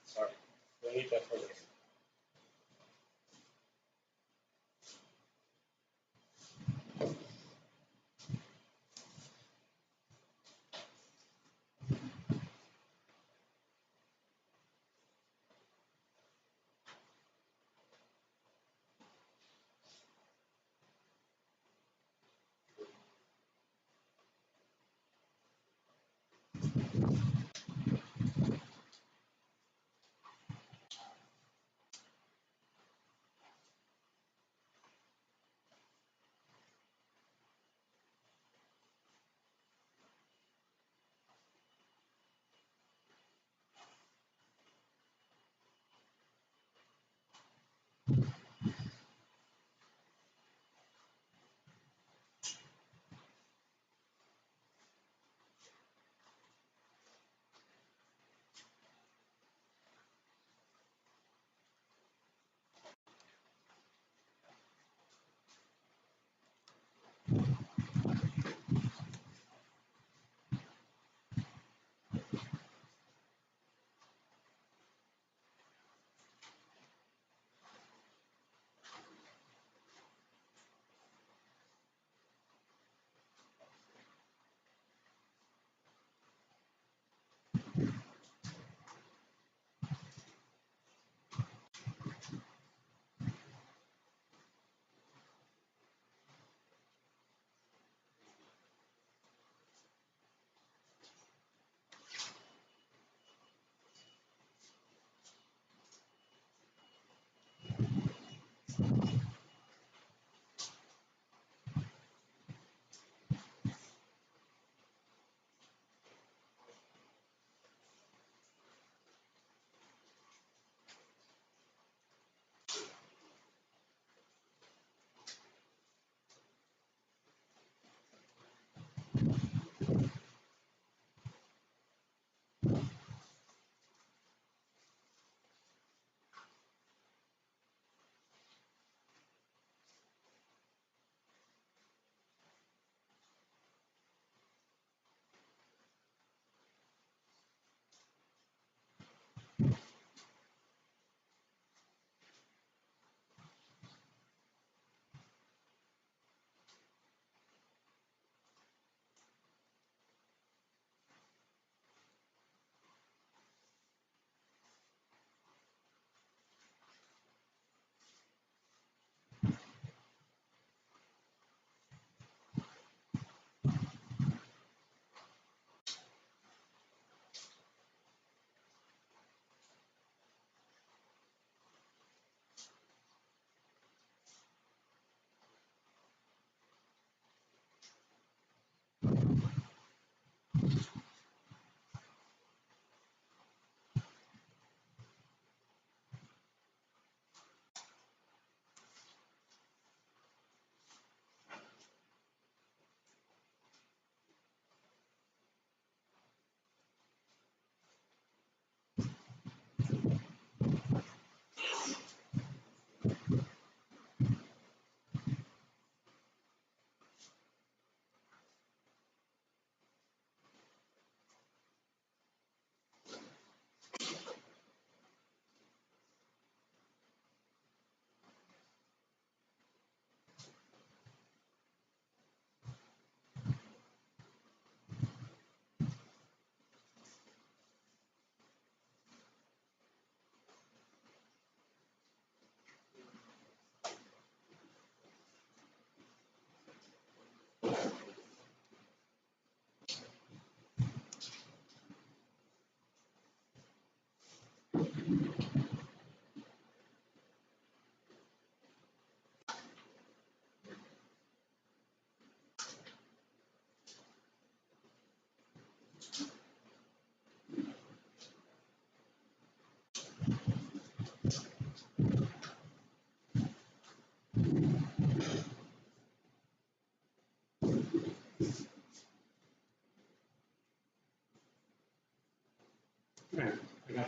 Sorry, we need that for this.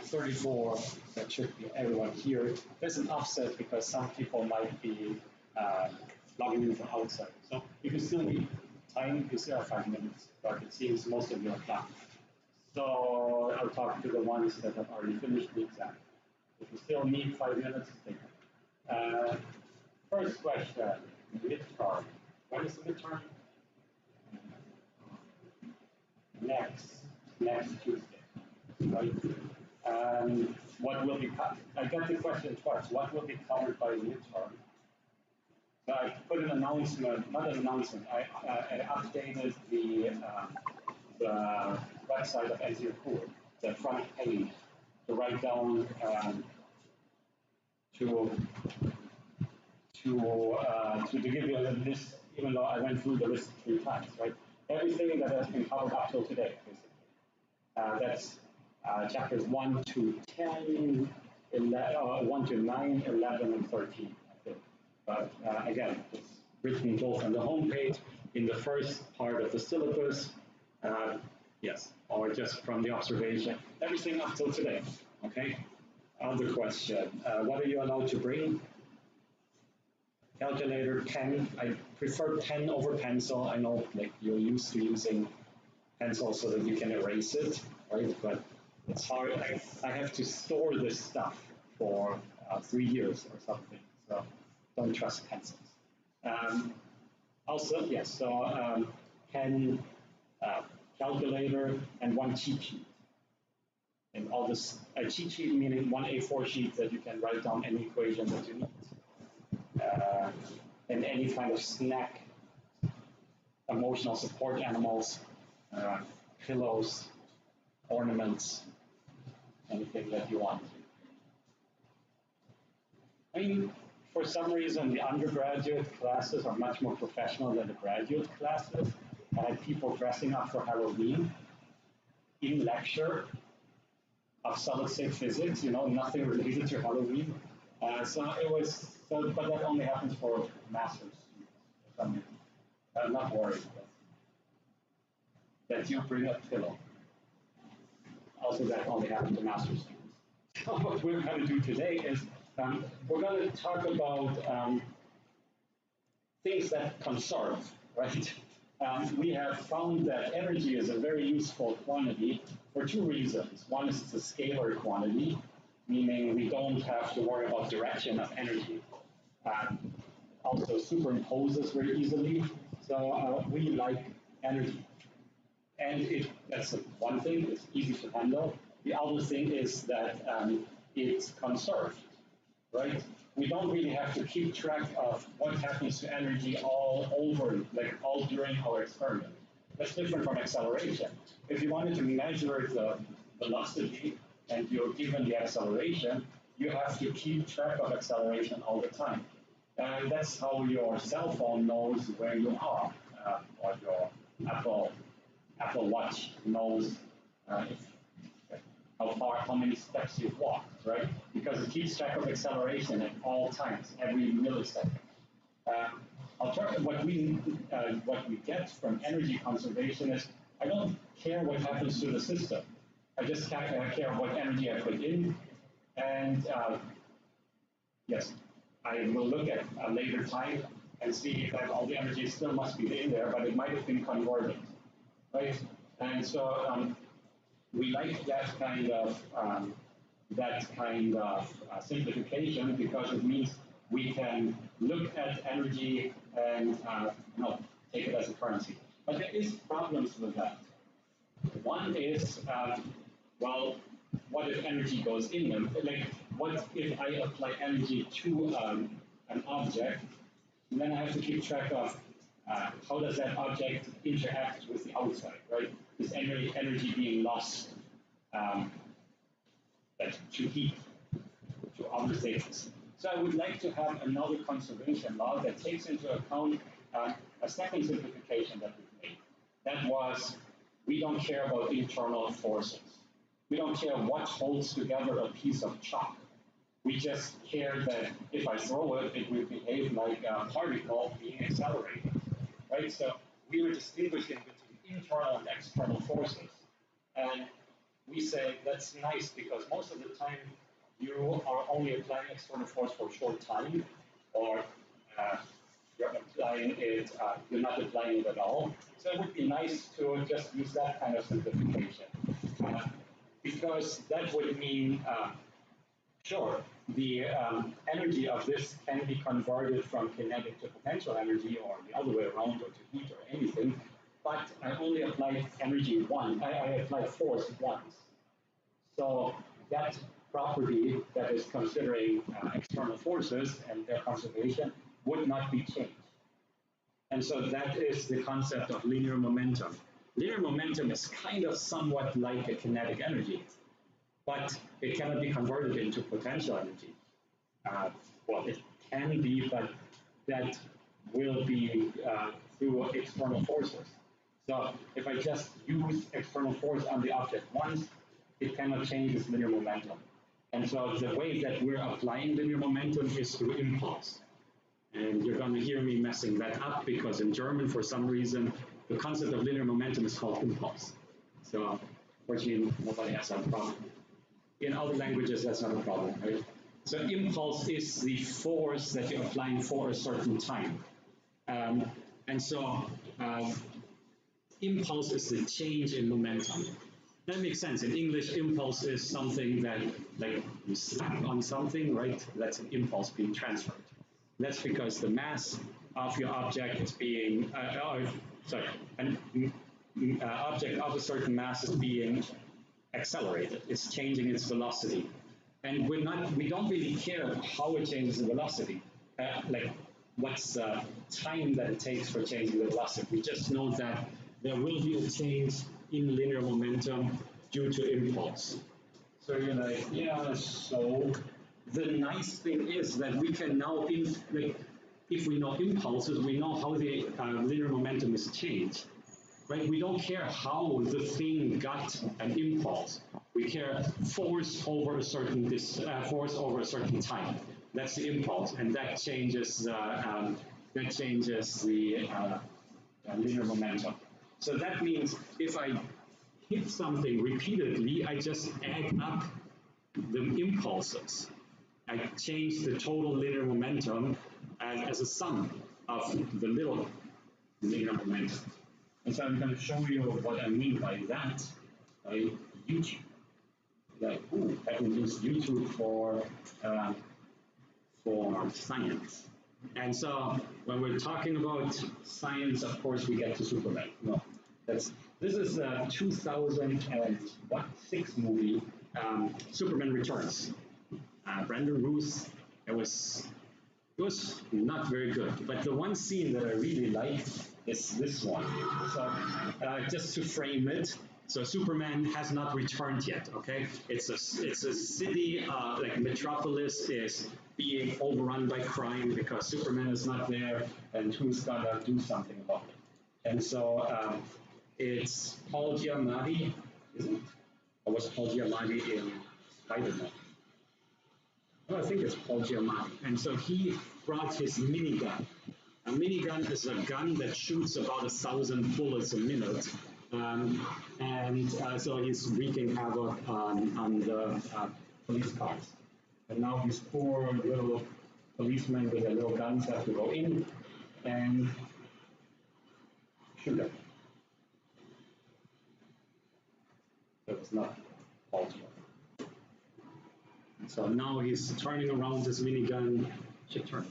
34, that should be everyone here. There's an offset because some people might be logging in from outside. So if you still need time, you still have 5 minutes, but it seems most of you are done. So I'll talk to the ones that have already finished the exam. If you still need 5 minutes, take it. First question, midterm. When is the midterm? Next Tuesday, right? What will be I got the question twice. What will be covered by the midterm? So I put an announcement, not an announcement. I updated the website of NCO Cool, the front page, to write down to give you a list, even though I went through the list 3 times, right? Everything that has been covered up till today, basically. That's chapters 1 to 10, 1 to 9, 11, and 13, I think. But again, it's written both on the homepage, in the first part of the syllabus, yes, or just from the observation. Everything up till today, okay? Other question, what are you allowed to bring? Calculator, pen. I prefer pen over pencil. I know like you're used to using pencil so that you can erase it, right? But it's hard. I have to store this stuff for 3 years or something, so don't trust pencils. Also, yes, so pen, calculator, and 1 cheat sheet. And all this, a cheat sheet meaning 1 A4 sheet that you can write down any equation that you need. And any kind of snack, emotional support animals, pillows, ornaments, anything that you want. I mean, for some reason, the undergraduate classes are much more professional than the graduate classes. I had people dressing up for Halloween in lecture of solid-state physics, you know, nothing related to Halloween. So it was, but that only happens for master's students. I'm not worried that you bring a pillow. Also, that only happens to master's students. So what we're going to do today is we're going to talk about things that conserve, right? We have found that energy is a very useful quantity for 2 reasons. One is it's a scalar quantity, meaning we don't have to worry about direction of energy. Also superimposes very easily, so we like energy. And that's one thing, it's easy to handle. The other thing is that it's conserved, right? We don't really have to keep track of what happens to energy all over, like all during our experiment. That's different from acceleration. If you wanted to measure the velocity and you're given the acceleration, you have to keep track of acceleration all the time. And that's how your cell phone knows where you are, or your Apple Watch knows how many steps you've walked, right? Because it keeps track of acceleration at all times, every millisecond. What we get from energy conservation is I don't care what happens to the system. I just care what energy I put in, and yes, I will look at a later time and see that all the energy still must be in there, but it might have been converted, right? And so we like that kind of simplification because it means we can look at energy and take it as a currency. But there is problems with that. One is, well, what if energy goes in them? Like, what if I apply energy to an object, and then I have to keep track of how does that object interact with the outside, right? Is energy being lost to heat, to other things? So I would like to have another conservation law that takes into account a second simplification that we've made. That was, we don't care about internal forces. We don't care what holds together a piece of chalk. We just care that if I throw it, it will behave like a particle being accelerated, right? So we were distinguishing between internal and external forces. And we say that's nice because most of the time you are only applying external force for a short time, or uh, you're not applying it at all. So it would be nice to just use that kind of simplification, uh, because that would mean, sure, the energy of this can be converted from kinetic to potential energy, or the other way around, or to heat, or anything. But I only applied energy once. I applied force once. So that property that is considering external forces and their conservation would not be changed. And so that is the concept of linear momentum. Linear momentum is kind of somewhat like a kinetic energy, but it cannot be converted into potential energy. Uh, well, it can be, but that will be through external forces. So if I just use external force on the object once, it cannot change its linear momentum. And so the way that we're applying linear momentum is through impulse. And you're going to hear me messing that up because in German, for some reason, the concept of linear momentum is called impulse. So, fortunately, nobody has that problem. In other languages, that's not a problem, right? So, impulse is the force that you're applying for a certain time. Um, and so, impulse is the change in momentum. That makes sense. In English, impulse is something that, like, you slap on something, right? That's an impulse being transferred. That's because the mass of your object is being, an object of a certain mass is being accelerated. It's changing its velocity, and we don't really care how it changes the velocity, like what's the time that it takes for changing the velocity. We just know that there will be a change in linear momentum due to impulse. So you're like, yeah, so the nice thing is that we can now, like, if we know impulses, we know how the linear momentum is changed, right? We don't care how the thing got an impulse. We care force over a certain time. That's the impulse, and that changes the linear momentum. So that means if I hit something repeatedly, I just add up the impulses. I change the total linear momentum as a sum of the little linear momentum. And so I'm going to show you what I mean by that by YouTube. Like, ooh, I can use YouTube for science. And so when we're talking about science, of course, we get to Superman. No, this is a 2006 movie, Superman Returns. Brandon Ruth. It was not very good, but the one scene that I really like is this one. So just to frame it, so Superman has not returned yet. Okay, it's a city like Metropolis is being overrun by crime because Superman is not there, and who's gonna do something about it? And so it's Paul Giamatti, is it? Or was Paul Giamatti in Spider-Man? Oh, I think it's Paul Giamatti. And so he brought his minigun. A minigun is a gun that shoots about 1,000 bullets a minute. So he's wreaking havoc on the police cars. And now these poor little policemen with their little guns have to go in and shoot them. That was not Paul Giamatti. So now he's turning around his minigun. Should turn.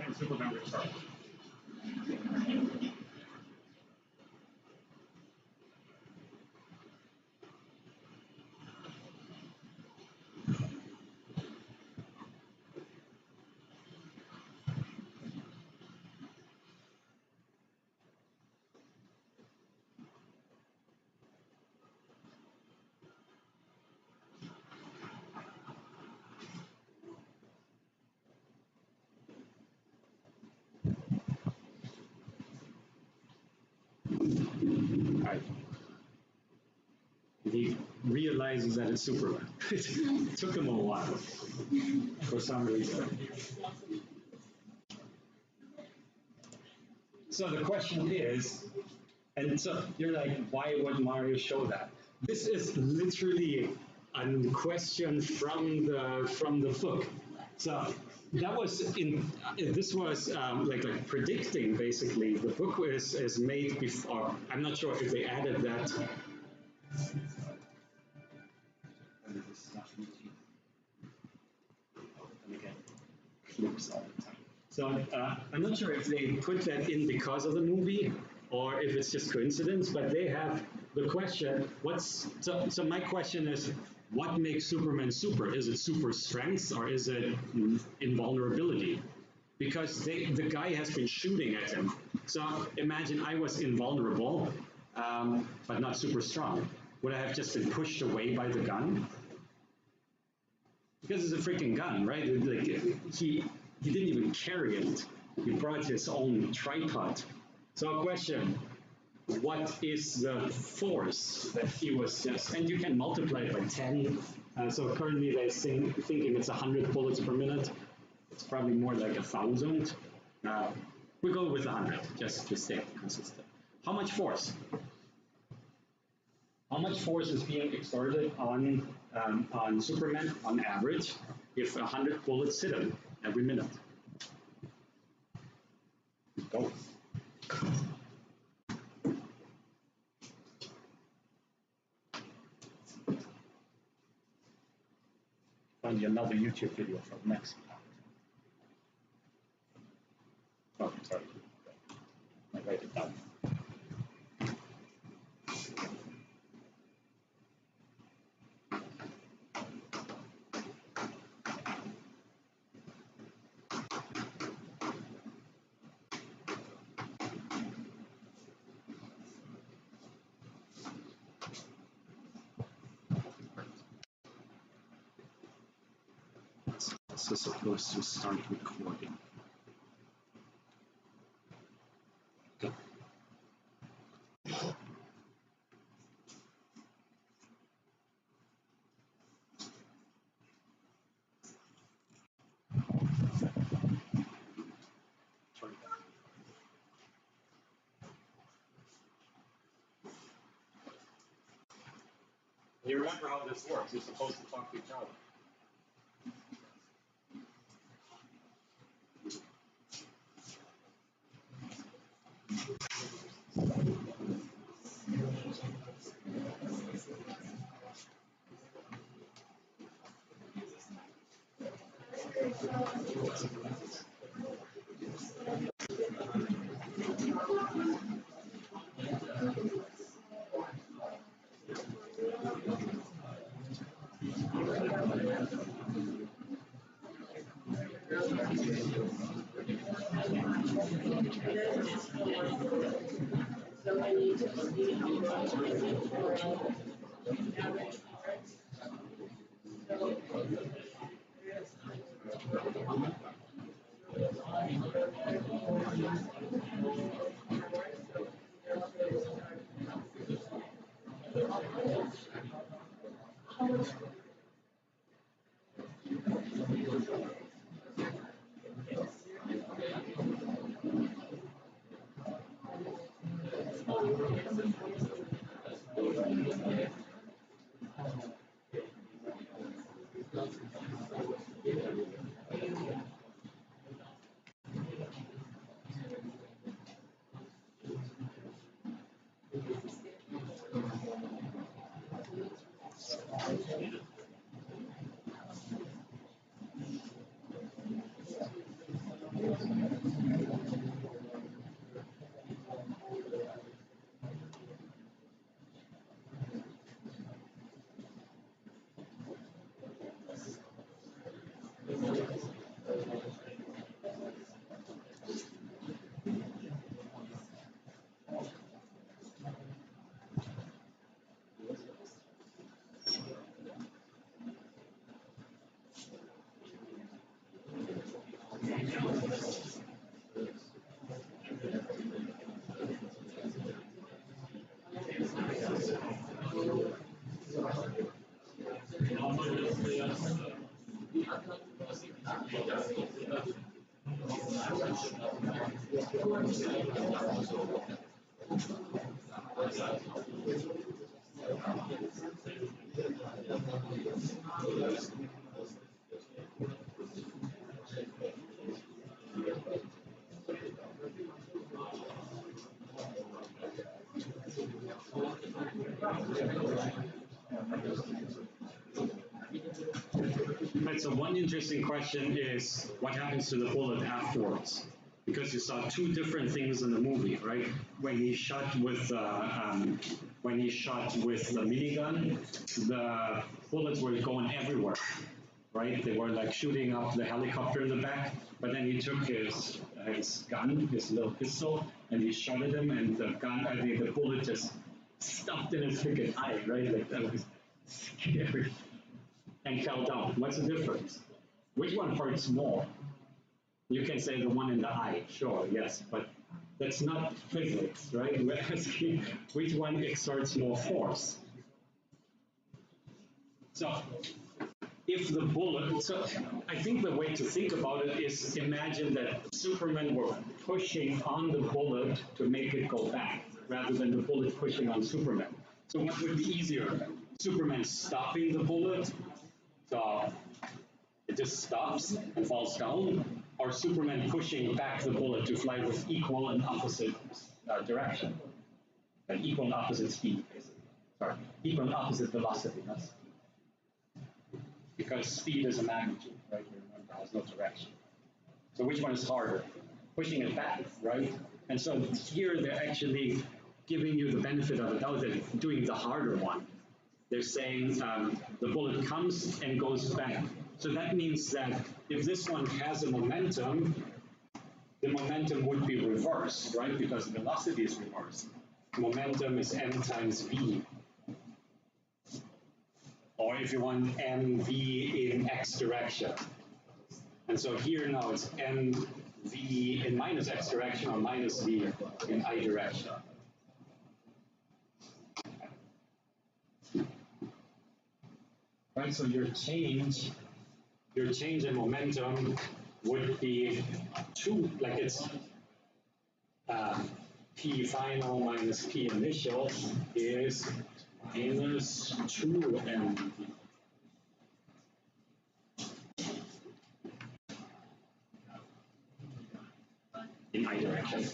And Superman returns. realizes that it's Superman. It took him a while for some reason. So the question is, and so you're like, why would Mario show that? This is literally a question from the book. So that was in this was like predicting basically. The book is made before. I'm not sure if they added that. And again, flips all the time. So I'm not sure if they put that in because of the movie or if it's just coincidence, but they have the question, so my question is, what makes Superman super? Is it super strength or is it invulnerability? Because the guy has been shooting at him. So imagine I was invulnerable, but not super strong. Would I have just been pushed away by the gun? Because it's a freaking gun, right? Like he didn't even carry it. He brought his own tripod. So a question, what is the force that he was just, and you can multiply it by 10. So currently they're thinking it's 100 bullets per minute. It's probably more like 1,000. We go with 100, just to stay consistent. How much force? How much force is being exerted on Superman on average if 100 bullets hit him every minute? Go. Find you another YouTube video from next. Oh, sorry. I write it down. This is supposed to start recording. Okay. You remember how this works. You're supposed to talk to each other. Right, so one interesting question is what happens to the bullet afterwards? Because you saw two different things in the movie, right? When he shot with the minigun, the bullets were going everywhere, right? They were like shooting up the helicopter in the back. But then he took his gun, his little pistol, and he shot at him, and the bullet just stuffed in his freaking eye, right? Like that was scary. And fell down. What's the difference? Which one hurts more? You can say the one in the eye, sure, yes, but that's not physics, right? We're asking which one exerts more force. So, if the bullet, so I think the way to think about it is imagine that Superman were pushing on the bullet to make it go back, rather than the bullet pushing on Superman. So what would be easier? Superman stopping the bullet, so it just stops and falls down, or Superman pushing back the bullet to fly with equal and opposite direction, like equal and opposite speed, basically. Sorry, equal and opposite velocity, not speed. Because speed is a magnitude, right? Remember, it has no direction. So which one is harder? Pushing it back, right? And so here they're actually giving you the benefit of the doubt that they're doing the harder one. They're saying the bullet comes and goes back. So that means that if this one has a momentum, the momentum would be reversed, right? Because the velocity is reversed. Momentum is m times v. Or if you want mv in x direction. And so here now it's mv in minus x direction or minus v in I direction. Right, so your change in momentum would be 2, like it's P final minus P initial is minus 2mv. In I direction.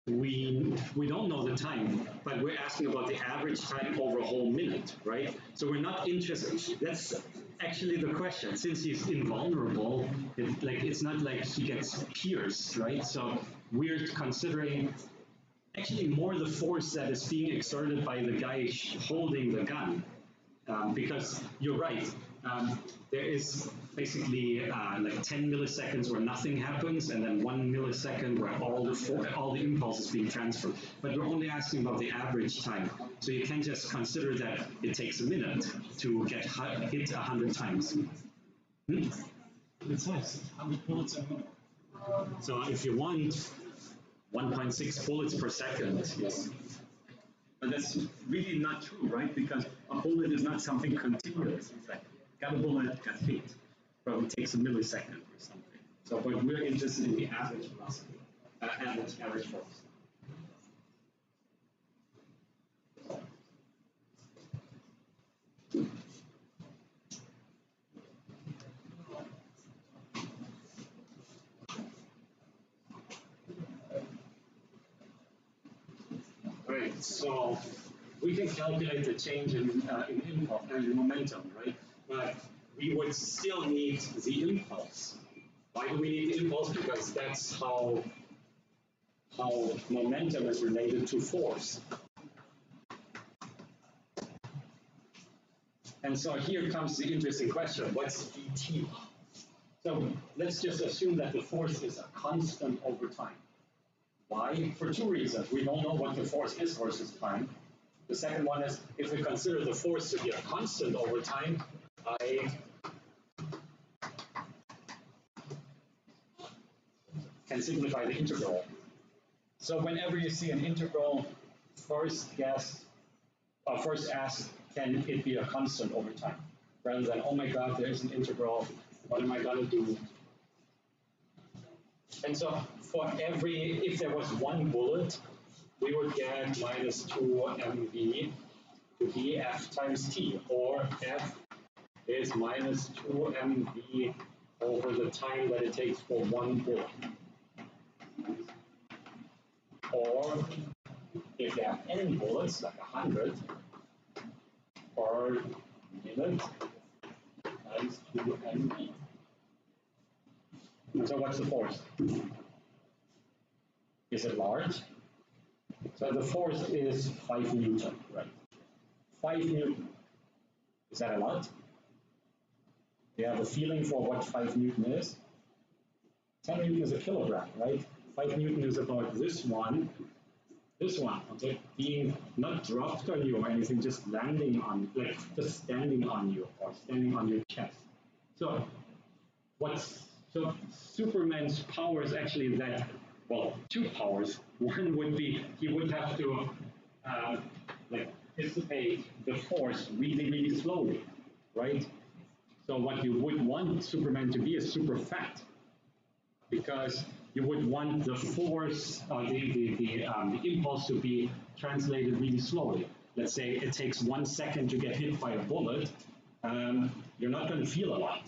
We don't know the time, but we're asking about the average time over a whole minute, right? So we're not interested. That's actually the question. Since he's invulnerable, it's not like he gets pierced, right? So we're considering actually more the force that is being exerted by the guy holding the gun. Because you're right, there is basically like 10 milliseconds where nothing happens, and then 1 millisecond where all the impulse is being transferred. But we're only asking about the average time, so you can't just consider that it takes a minute to get hit 100 times. It says 100 bullets a minute. So if you want 1.6 bullets per second, yes. But that's really not true, right? Because a bullet is not something continuous. It's like, got a bullet, got hit. Probably takes a millisecond or something. So, but we're interested in the average velocity, average force. Right, so we can calculate the change in impulse and momentum, right? But we would still need the impulse. Why do we need the impulse? Because that's how momentum is related to force. And so here comes the interesting question: what's dt? So let's just assume that the force is a constant over time. Why? For two reasons. We don't know what the force is versus time. The second one is, if we consider the force to be a constant over time, I can simplify the integral. So whenever you see an integral, first ask, can it be a constant over time? Rather than, oh my God, there's an integral, what am I going to do? And so for if there was one bullet, we would get minus 2 mv to be F times T, or F is minus 2 mv over the time that it takes for one bullet. Or if you have n bullets, like 100, per minute times 2 mv. And so what's the force? Is it large? So the force is 5 Newton, right? 5 Newton. Is that a lot? Do you have a feeling for what 5 Newton is? 10 Newton is a kilogram, right? 5 Newton is about this one, okay? Being not dropped on you or anything, just landing on, like just standing on you or standing on your chest. So so Superman's power is actually that, well, two powers. One would be he would have to like dissipate the force really, really slowly, right? So what you would want Superman to be is super fat, because you would want the force, the impulse to be translated really slowly. Let's say it takes 1 second to get hit by a bullet, you're not going to feel a lot.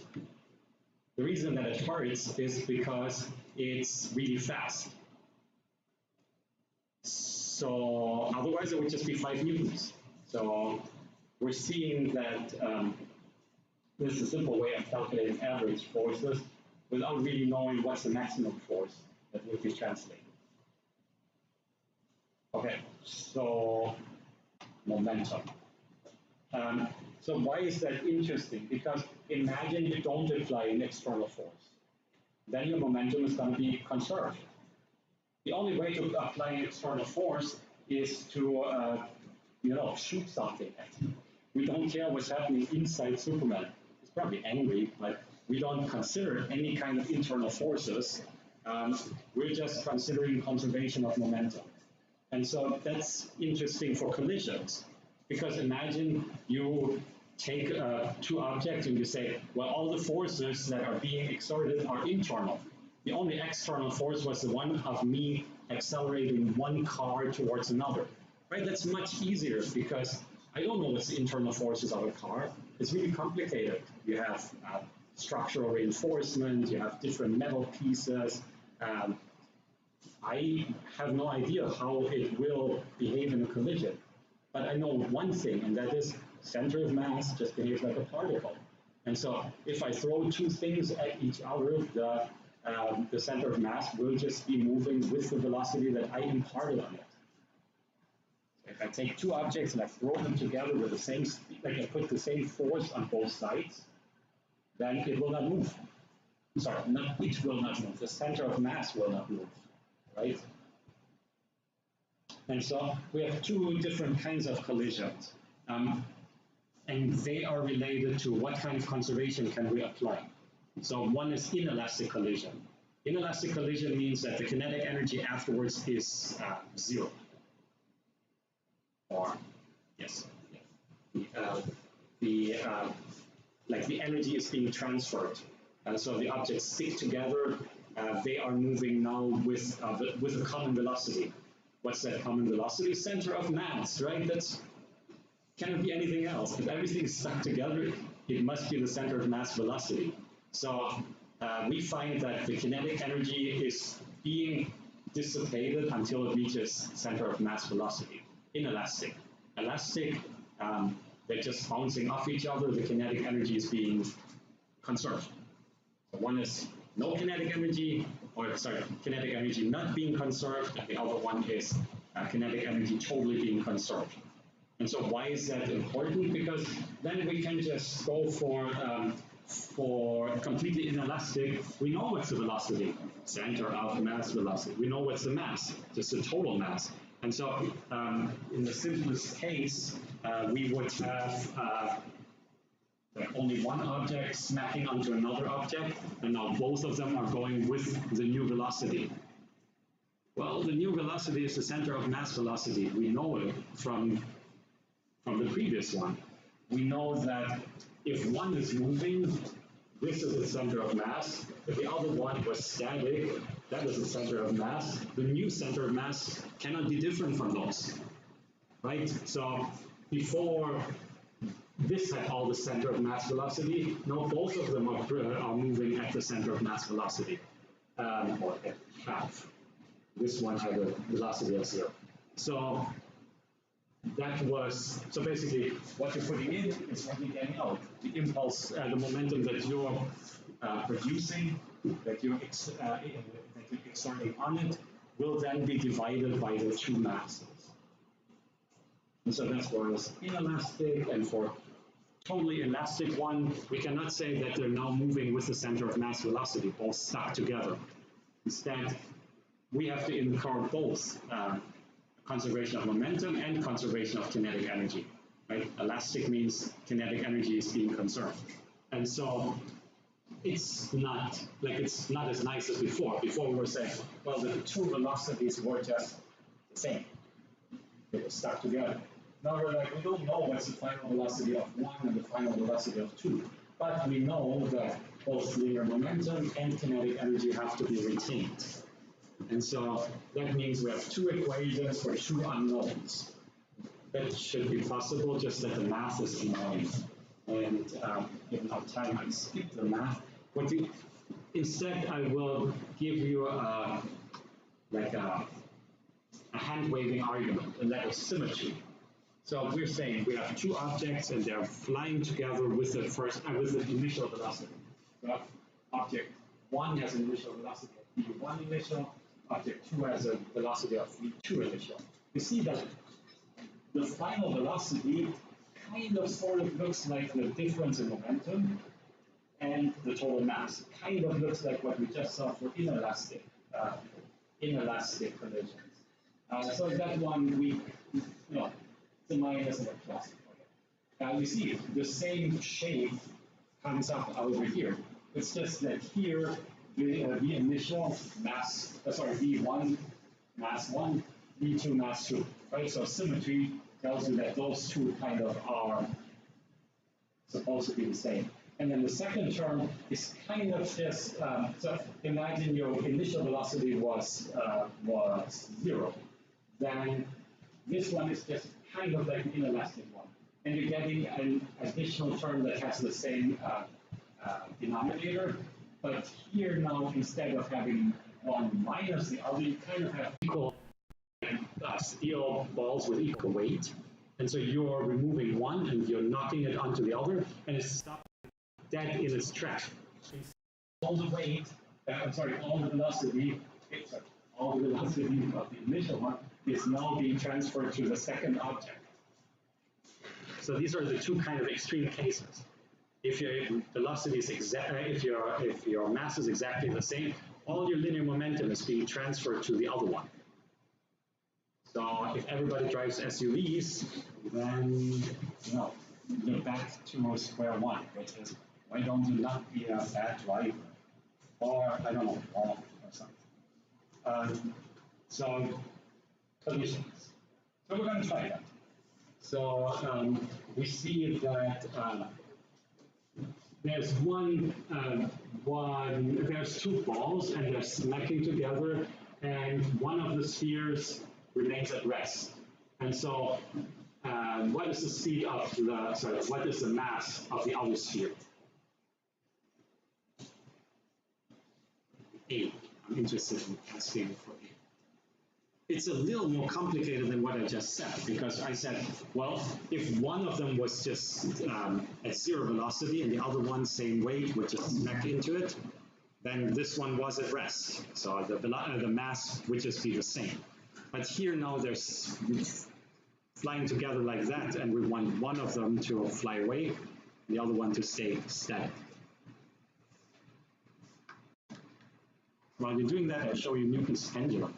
The reason that it hurts is because it's really fast. So otherwise it would just be 5 newtons. So we're seeing that this is a simple way of calculating average forces without really knowing what's the maximum force that will be translated. Okay, so momentum. So why is that interesting? Because imagine you don't apply an external force. Then your momentum is going to be conserved. The only way to apply an external force is to, shoot something at it. We don't care what's happening inside Superman. He's probably angry, but we don't consider any kind of internal forces. We're just considering conservation of momentum. And so that's interesting for collisions, because imagine you take two objects and you say, well, all the forces that are being exerted are internal. The only external force was the one of me accelerating one car towards another. Right? That's much easier because I don't know what's the internal forces of a car. It's really complicated. You have structural reinforcement, you have different metal pieces. I have no idea how it will behave in a collision. But I know one thing, and that is center of mass just behaves like a particle. And so if I throw two things at each other, the center of mass will just be moving with the velocity that I imparted on it. So if I take two objects and I throw them together with the same speed, like I put the same force on both sides, then it will not move. Sorry, it will not move. The center of mass will not move, right? And so we have two different kinds of collisions. And they are related to what kind of conservation can we apply. So one is inelastic collision. Inelastic collision means that the kinetic energy afterwards is zero. Or, yes, like the energy is being transferred. So the objects stick together, they are moving now with a common velocity. What's that common velocity? Center of mass, right? That's cannot be anything else. If everything is stuck together, it must be the center of mass velocity. So we find that the kinetic energy is being dissipated until it reaches center of mass velocity. Inelastic. Elastic, they're just bouncing off each other. The kinetic energy is being conserved. So one is no kinetic energy, or sorry, kinetic energy not being conserved, and the other one is kinetic energy totally being conserved. And so why is that important? Because then we can just go for completely inelastic. We know what's the velocity, center of mass velocity. We know what's the mass, just the total mass. And so in the simplest case, we would have only one object smacking onto another object, and now both of them are going with the new velocity. Well, the new velocity is the center of mass velocity. We know it from the previous one. We know that if one is moving, this is the center of mass. If the other one was static, that is the center of mass. The new center of mass cannot be different from those, right? So before this had all the center of mass velocity, now both of them are moving at the center of mass velocity, or at half. This one had a velocity of 0. So that was, so basically what you're putting in is what you're getting out. The impulse, the momentum that you're producing, that you're exerting on it, will then be divided by the two masses. And so that's why it's inelastic, and for totally elastic one, we cannot say that they're now moving with the center of mass velocity, both stuck together. Instead, we have to incur both conservation of momentum and conservation of kinetic energy, right? Elastic means kinetic energy is being conserved. And so it's not as nice as before. Before we were saying, well, the two velocities were just the same. They were stuck together. Now we're like, we don't know what's the final velocity of one and the final velocity of two, but we know that both linear momentum and kinetic energy have to be retained. And so that means we have two equations for two unknowns. That should be possible, just that the math is annoying. And given our time, I skipped the math. Instead, I will give you a hand-waving argument, and that is symmetry. So we're saying we have two objects and they're flying together with the initial velocity. So object 1 has an initial velocity of v1 initial, object 2 has a velocity of v2 initial. You see that the final velocity kind of sort of looks like the difference in momentum and the total mass. Kind of looks like what we just saw for inelastic collisions. So that one, it's a minus and a plus. You see, the same shape comes up over here. It's just that here, the initial mass, V1 mass 1, V2 mass 2. Right? So symmetry tells you that those two kind of are supposed to be the same. And then the second term is kind of just, so imagine your initial velocity was 0. Then this one is just kind of like an inelastic one. And you're getting an additional term that has the same denominator. But here now, instead of having one minus the other, you kind of have equal steel balls with equal weight. And so you're removing one and you're knocking it onto the other, and it's stopping dead in its track. All the weight, all the velocity of the initial one is now being transferred to the second object. So these are the two kind of extreme cases. If your velocity is if your mass is exactly the same, all your linear momentum is being transferred to the other one. So if everybody drives SUVs, then you're back to square one, which is why don't you not be a bad driver, or I don't know, or something. So collisions. So we're going to try that. So we see that there's there's two balls and they're smacking together, and one of the spheres remains at rest. And so what is the speed of what is the mass of the other sphere? A. I'm interested in asking for A. It's a little more complicated than what I just said, because I said, well, if one of them was just at 0 velocity and the other one same weight, would just smack into it, then this one was at rest. So the mass would just be the same. But here now they're flying together like that, and we want one of them to fly away, the other one to stay static. While you're doing that, I'll show you Newton's pendulum.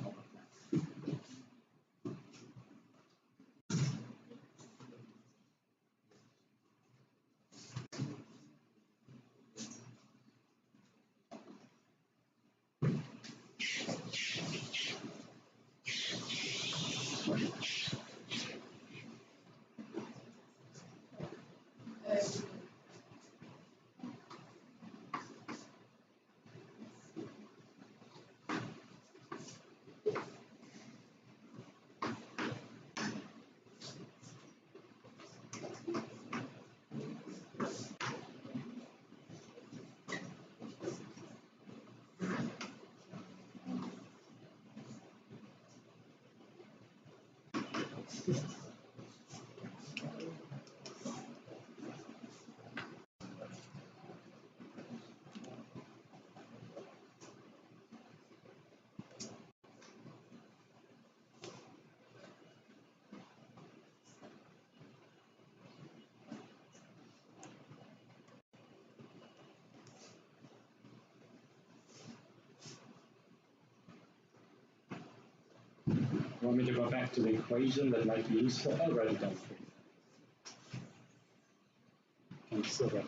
Want me to go back to the equation that might be useful? I'll write it down for you. I'm still ready.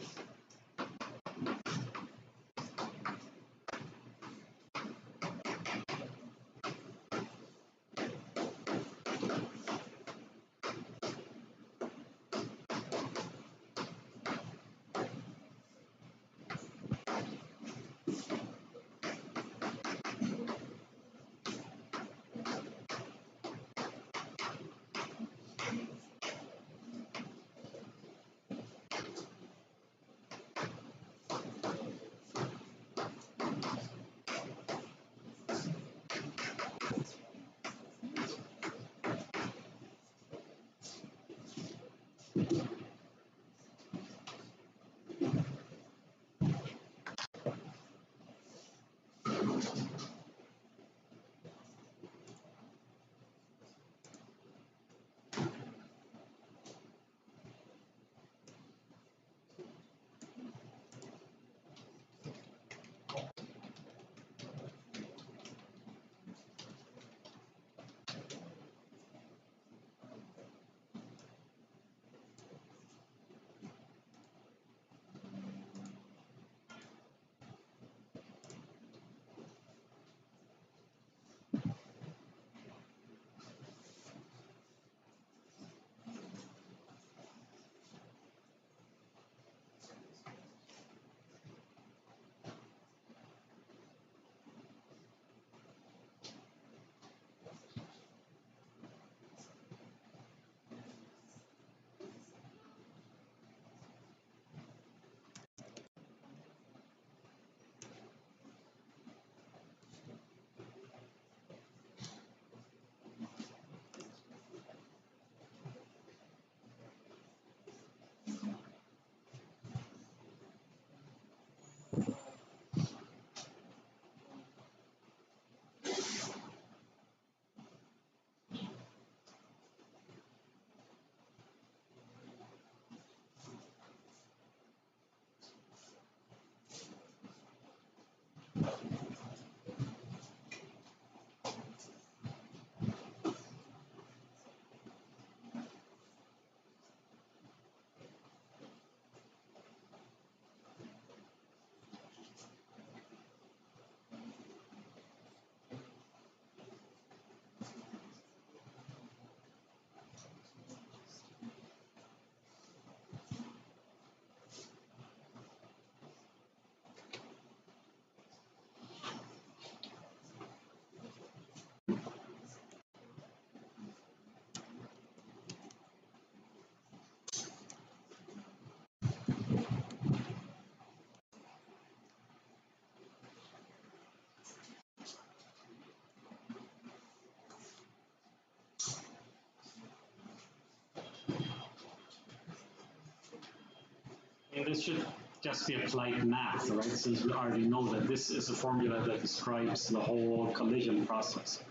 And this should just be applied math, right? Since we already know that this is a formula that describes the whole collision process.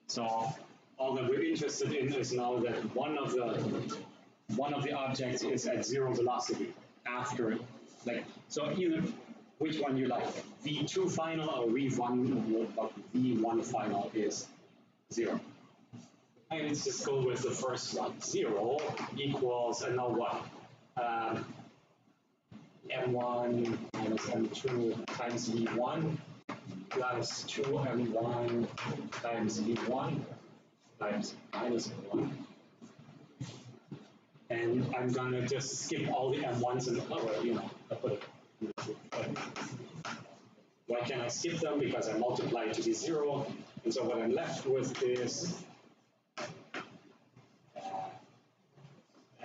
So all that we're interested in is now that one of the objects is at zero velocity after, like, so either which one you like, V2 final or V1 final is zero. And let's just go with the first one. 0 equals, and now what? M1 minus M2 times V1 plus 2M1 times V1 times minus M1. And I'm gonna just skip all the M1s in the cover, I put it. Why can I skip them? Because I multiply it to be 0. And so what I'm left with is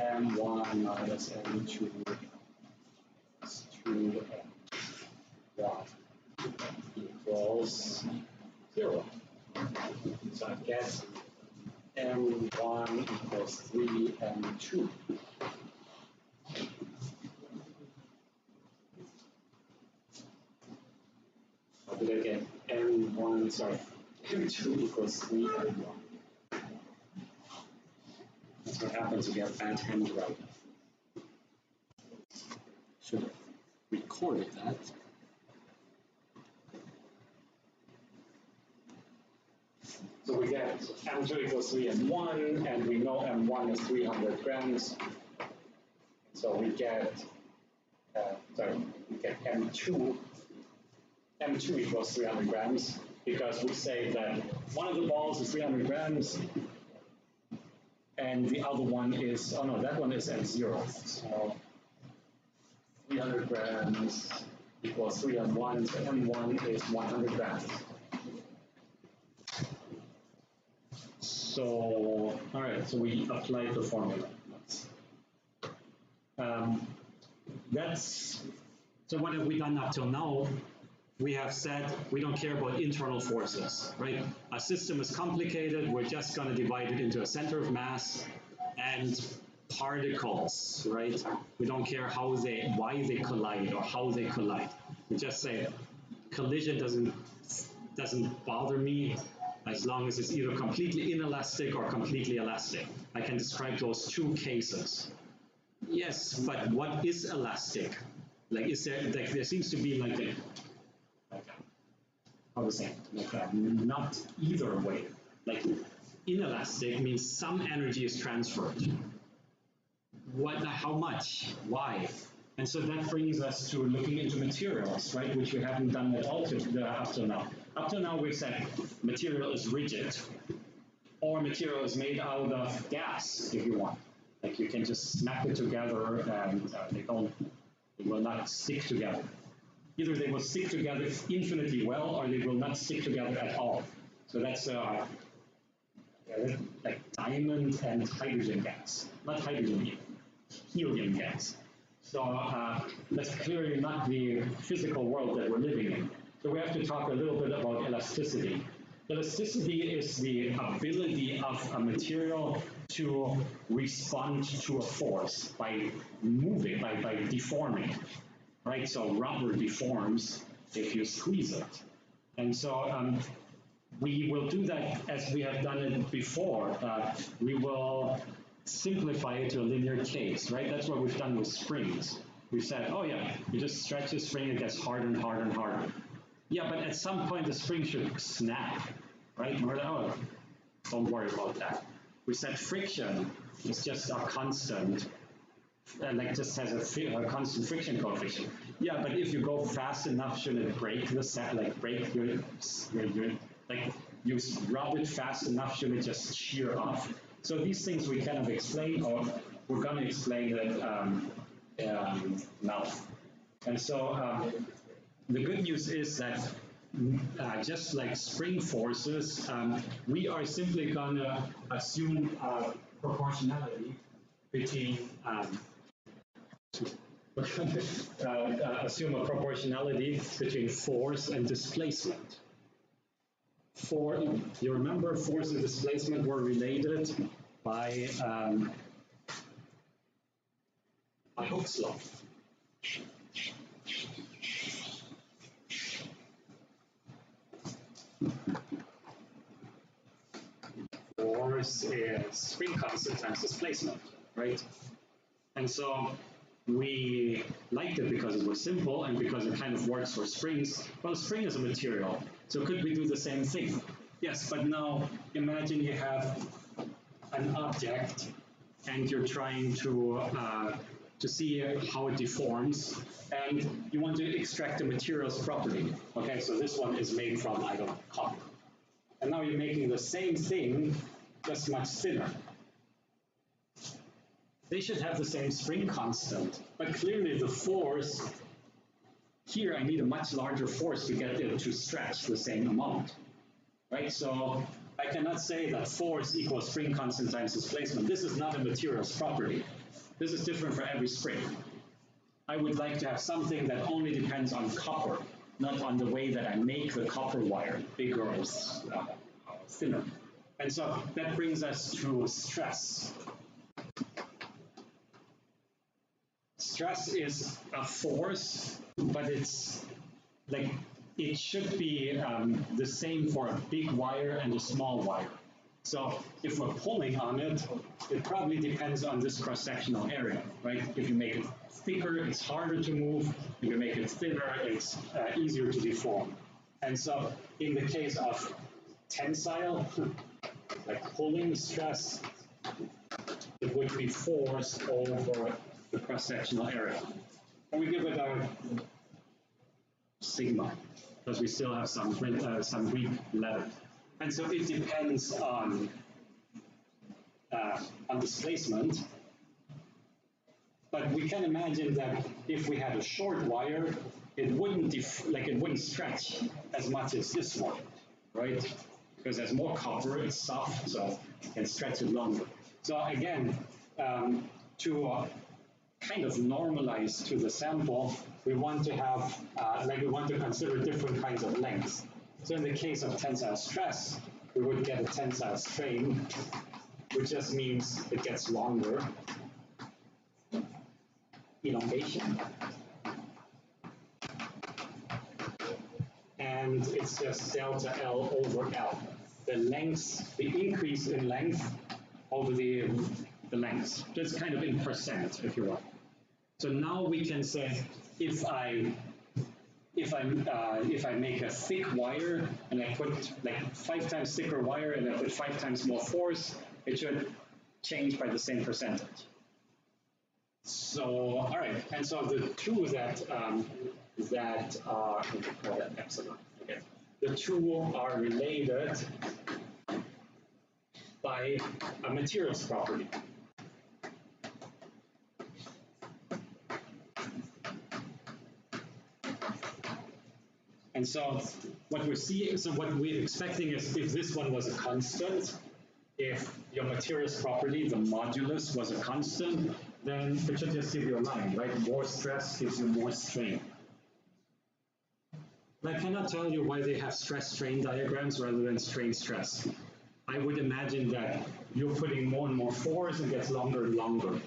M1 minus M2 is 2M1 equals 0. So I guess M1 equals 3 M2. How did I get M1, sorry, M2 equals 3 M1. That's what happens if you have bad handwriting. Should have recorded that. So we get M2 equals 3 M1, and we know M1 is 300 grams. So we get, we get M2 equals 300 grams, because we say that one of the balls is 300 grams, and the other one is, oh no, that one is at 0. So 300 grams equals 3 M1, so M1 is 100 grams. So, all right, so we applied the formula. So what have we done up till now? We have said we don't care about internal forces, right? Our system is complicated. We're just going to divide it into a center of mass and particles, right? We don't care why they collide or how they collide. We just say collision doesn't bother me as long as it's either completely inelastic or completely elastic. I can describe those two cases. Yes, but what is elastic? Like, is there, like, there seems to be like a, how to say, like a not either way. Like, inelastic means some energy is transferred. What, how much? Why? And so that brings us to looking into materials, right, which we haven't done at all up till now. Up till now, we've said material is rigid, or material is made out of gas, if you want. Like, you can just smack it together and they will not stick together. Either they will stick together infinitely well, or they will not stick together at all. So that's like diamond and hydrogen gas, not hydrogen, helium gas. So that's clearly not the physical world that we're living in. So we have to talk a little bit about elasticity. Elasticity is the ability of a material to respond to a force by moving, by deforming, right? So rubber deforms if you squeeze it. And so we will do that as we have done it before. We will simplify it to a linear case, right? That's what we've done with springs. We've said, oh yeah, you just stretch the spring, it gets harder and harder and harder. Yeah, but at some point the spring should snap, right? And we're like, oh, don't worry about that. We said friction is just a constant, like just has a constant friction coefficient. Yeah, but if you go fast enough, should it break the set, like break your like you rub it fast enough, should it just shear off? So these things we kind of explain, or we're going to explain it now. And so the good news is that just like spring forces, we are simply going to assume proportionality between assume a proportionality between force and displacement. You remember force and displacement were related by Hooke's law. Force is spring constant times displacement, right? And so we liked it because it was simple and because it kind of works for springs. Well, a spring is a material, so could we do the same thing? Yes, but now imagine you have an object and you're trying to see how it deforms, and you want to extract the material's property. Okay, so this one is made from, I don't know, copper. And now you're making the same thing, just much thinner. They should have the same spring constant, but clearly the force, here I need a much larger force to get it to stretch the same amount, right? So I cannot say that force equals spring constant times displacement. This is not a material's property. This is different for every spring. I would like to have something that only depends on copper, not on the way that I make the copper wire bigger or thinner. And so that brings us to stress. Stress is a force, but it's like it should be the same for a big wire and a small wire. So if we're pulling on it, it probably depends on this cross-sectional area, right? If you make it thicker, it's harder to move. If you make it thinner, it's easier to deform. And so in the case of tensile, like pulling stress, it would be force over the cross-sectional area. And we give it a sigma, because we still have some Greek letters. And so it depends on displacement. But we can imagine that if we had a short wire, it wouldn't it wouldn't stretch as much as this one, right? Because there's more copper, it's soft, so you can stretch it longer. So again, to kind of normalize to the sample, we want to have, we want to consider different kinds of lengths. So in the case of tensile stress, we would get a tensile strain, which just means it gets longer. Elongation. And it's just delta L over L. The length, the increase in length over the length, just kind of in percent, if you will. So now we can say if I make a thick wire and I put like 5 times thicker wire and I put 5 times more force, it should change by the same percentage. So all right, and so the two that are call that epsilon. Okay, the two are related by a materials property. And so what we're seeing, so what we're expecting is if this one was a constant, if your materials property, the modulus, was a constant, then it should just give you a line, right? More stress gives you more strain. And I cannot tell you why they have stress-strain diagrams rather than strain-stress. I would imagine that you're putting more and more force and it gets longer and longer.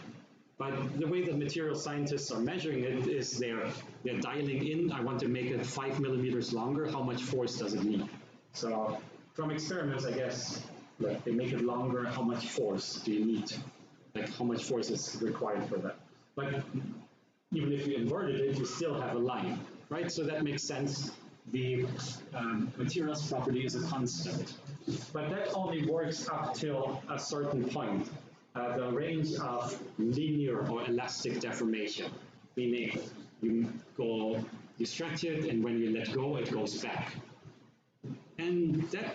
But the way that material scientists are measuring it is they're dialing in, I want to make it 5 millimeters longer, how much force does it need? So from experiments, I guess, like they make it longer, how much force do you need? Like how much force is required for that? But even if you inverted it, you still have a line, right? So that makes sense. The materials property is a constant. But that only works up till a certain point. The range of linear or elastic deformation, meaning you stretch it, and when you let go, it goes back. And that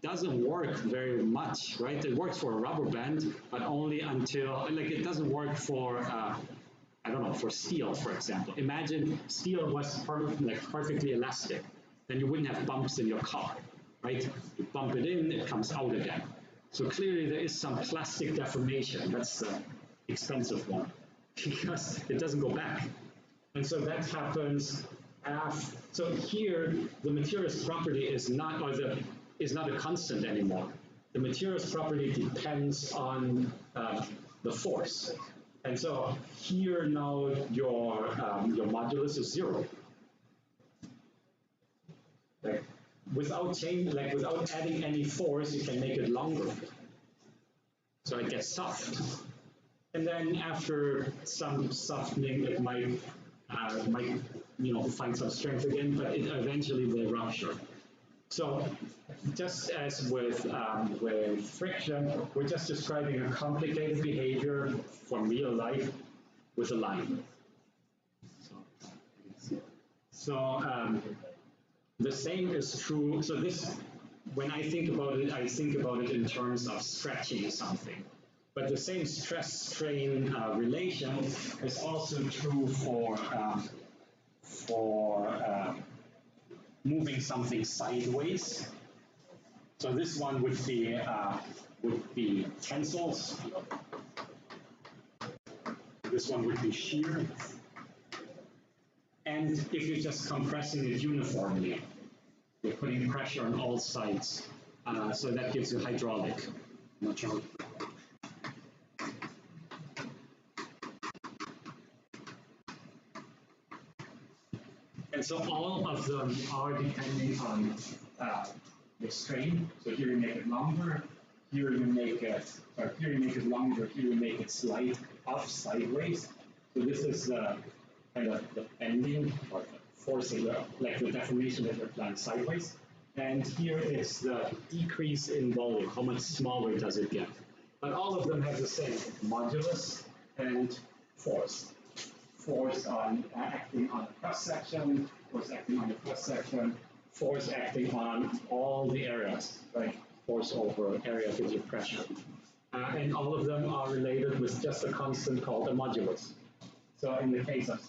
doesn't work very much, right? It works for a rubber band, but only until, like it doesn't work for, I don't know, for steel, for example. Imagine steel was perfectly elastic, then you wouldn't have bumps in your car, right? You bump it in, it comes out again. So clearly there is some plastic deformation. That's the expensive one because it doesn't go back. And so that happens so here the materials property is not a constant anymore. The materials property depends on the force. And so here now your modulus is 0. Like, without adding any force, you can make it longer. So it gets soft. And then after some softening, it might find some strength again, but it eventually will rupture. So just as with friction, we're just describing a complicated behavior from real life with a line. So the same is true. So this, when I think about it in terms of stretching something. But the same stress-strain relation is also true for moving something sideways. So this one would be tensils. This one would be shear. And if you're just compressing it uniformly, you're putting pressure on all sides. So that gives you hydraulic. Not sure. And so all of them are depending on the strain. So here you make it longer, here you make it, here you make it longer, here you make it slide up sideways. So this is kind of the bending or the forcing, like the deformation that you're applying sideways. And here is the decrease in volume. How much smaller does it get? But all of them have the same modulus and force. Force on acting on the cross section, force acting on the cross section, force acting on all the areas, right? Force over area gives you pressure. And all of them are related with just a constant called a modulus. So in the case of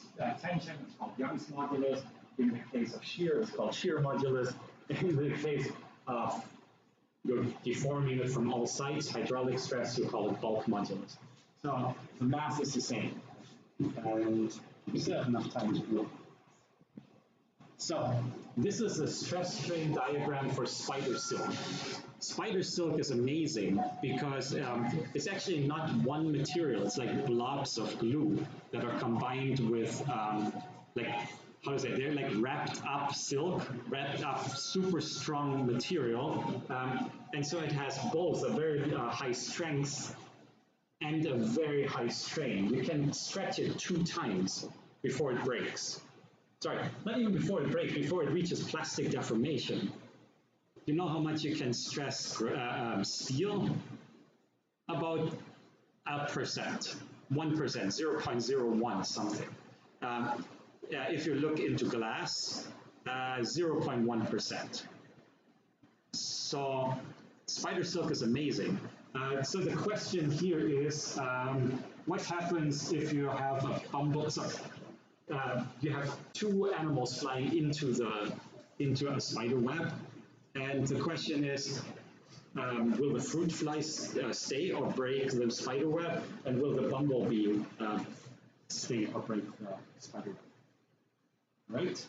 tension, it's called Young's modulus. In the case of shear, it's called shear modulus. In the case of you're deforming it from all sides, hydraulic stress, you call it bulk modulus. So the math is the same. And we still have enough time to do it. So this is a stress strain diagram for spider silk. Spider silk is amazing because it's actually not one material. It's like blobs of glue that are combined with like, how to say, they're like wrapped up silk, wrapped up super strong material. And so it has both a very high strength and a very high strain. You can stretch it 2 times before it breaks. Sorry, not even before it breaks, before it reaches plastic deformation. You know how much you can stress steel? About 1%, 0.01 something. If you look into glass, 0.1%. So spider silk is amazing. So the question here is, what happens if you have a bumble? So, you have 2 animals flying into a spider web, and the question is, will the fruit flies stay or break the spider web, and will the bumblebee stay or break the spider web? Right?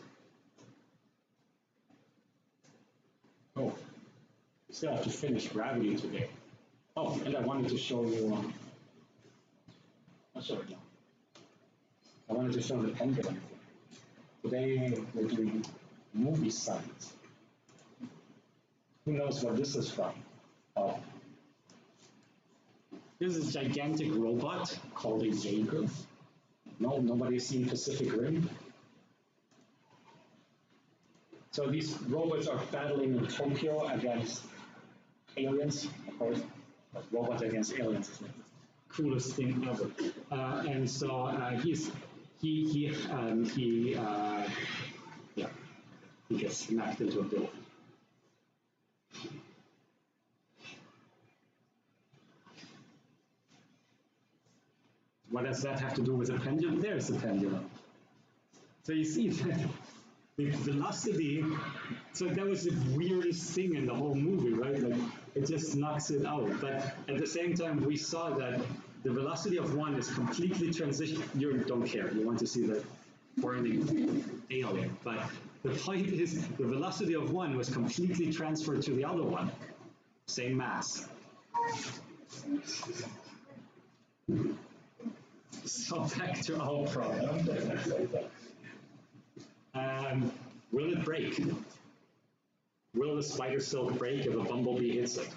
Oh, we still have to finish gravity today. Oh, and I wanted to show you. I'll show it now. I wanted to show the pendulum. Today we're doing movie science. Who knows what this is from? Oh. This is a gigantic robot called a Jaeger. No, nobody's seen Pacific Rim. So these robots are battling in Tokyo against aliens, of course. But robots against aliens is like the coolest thing ever. And so he gets smacked into a building. What does that have to do with the pendulum? There's the pendulum. So you see that the velocity, so that was the weirdest thing in the whole movie, right? Like, it just knocks it out. But at the same time, we saw that the velocity of one is completely transition. You don't care. You want to see the burning alien. But the point is, the velocity of one was completely transferred to the other one. Same mass. So back to our problem. Will it break? Will the spider silk break if a bumblebee hits it?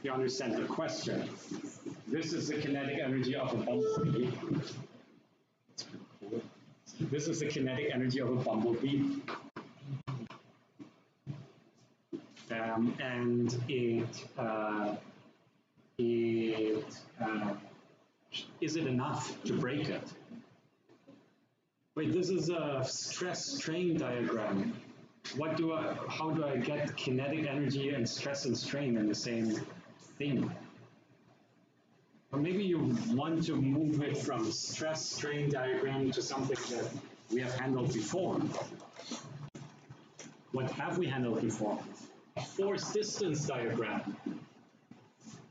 you understand the question. This is the kinetic energy of a bumblebee. This is the kinetic energy of a bumblebee. And is it enough to break it? Wait, this is a stress-strain diagram. How do I get kinetic energy and stress and strain in the same thing? Or maybe you want to move it from stress-strain diagram to something that we have handled before. What have we handled before? A force distance diagram.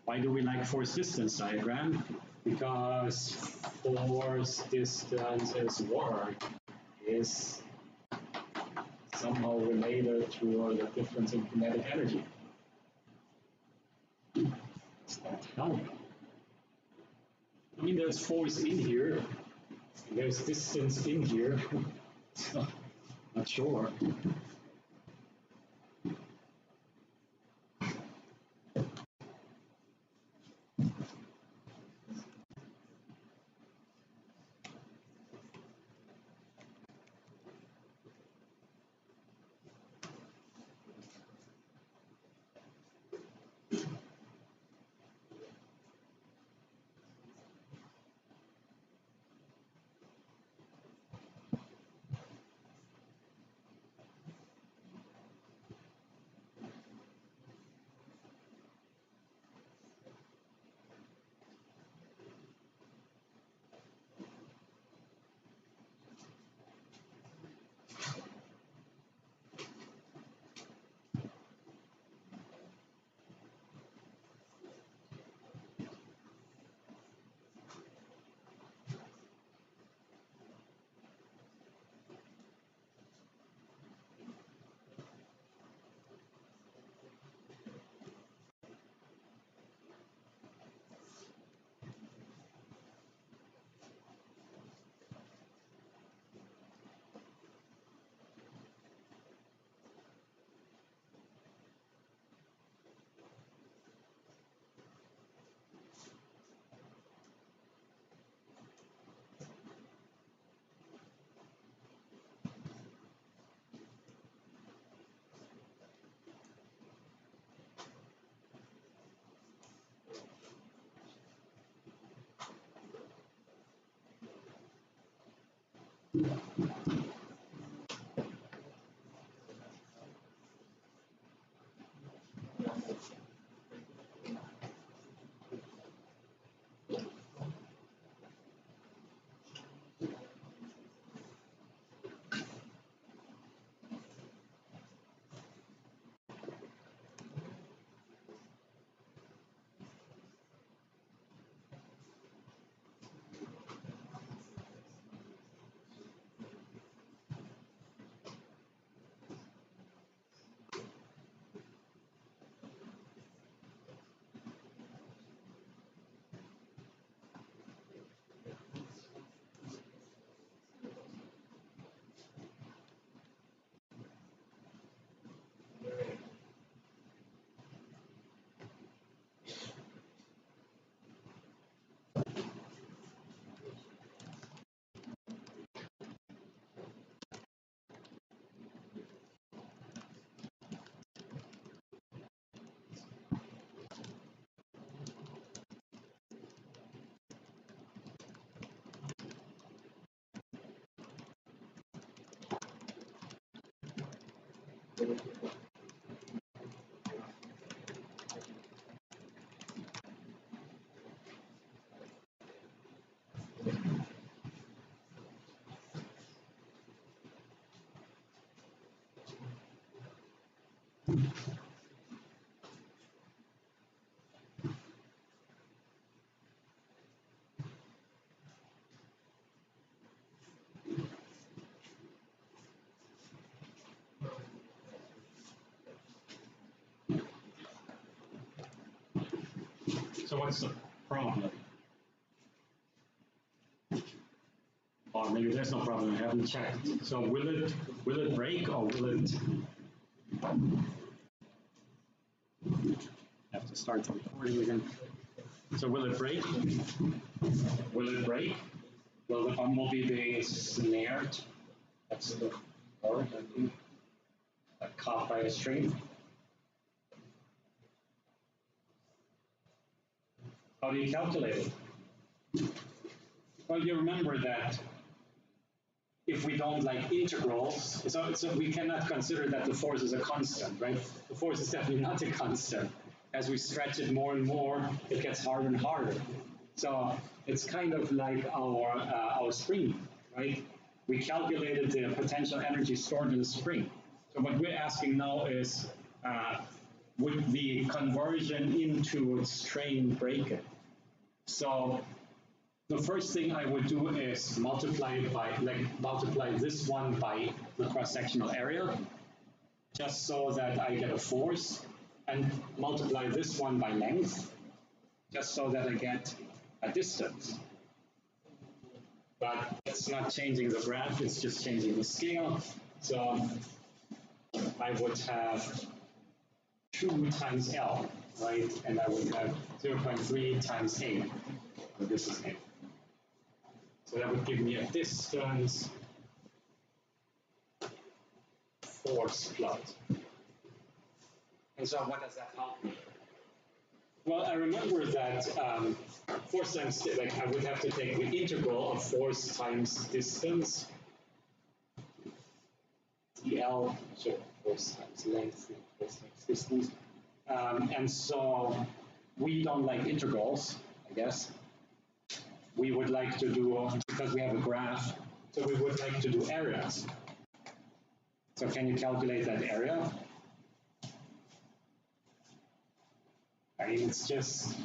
Why do we like force distance diagram? Because force distance is work is somehow related to the difference in kinetic energy. Does that help? I mean, there's force in here, there's distance in here, so not sure. So what's the problem? Or maybe there's no problem, I haven't checked. So will it break or will it have to to start the recording again. So will it break? Will it break? Will the bumblebee be snared? That's the word, I think. Caught by a string. How do you calculate it? Well, you remember that if we don't like integrals, so we cannot consider that the force is a constant, right? The force is definitely not a constant. As we stretch it more and more, it gets harder and harder. So it's kind of like our spring, right? We calculated the potential energy stored in the spring. So what we're asking now is, would the conversion into strain break it? So the first thing I would do is multiply this one by the cross-sectional area, just so that I get a force, and multiply this one by length, just so that I get a distance. But it's not changing the graph, it's just changing the scale. So I would have 2 times L, right? And I would have 0.3 times A. So this is A. So that would give me a distance force plot. And so what does that help me? Well, I remember that force times, like I would have to take the integral of force times distance, dl, so force times length, force times distance. And so we don't like integrals, I guess. We would like to do, because we have a graph, so we would like to do areas. So can you calculate that area? I mean, it's just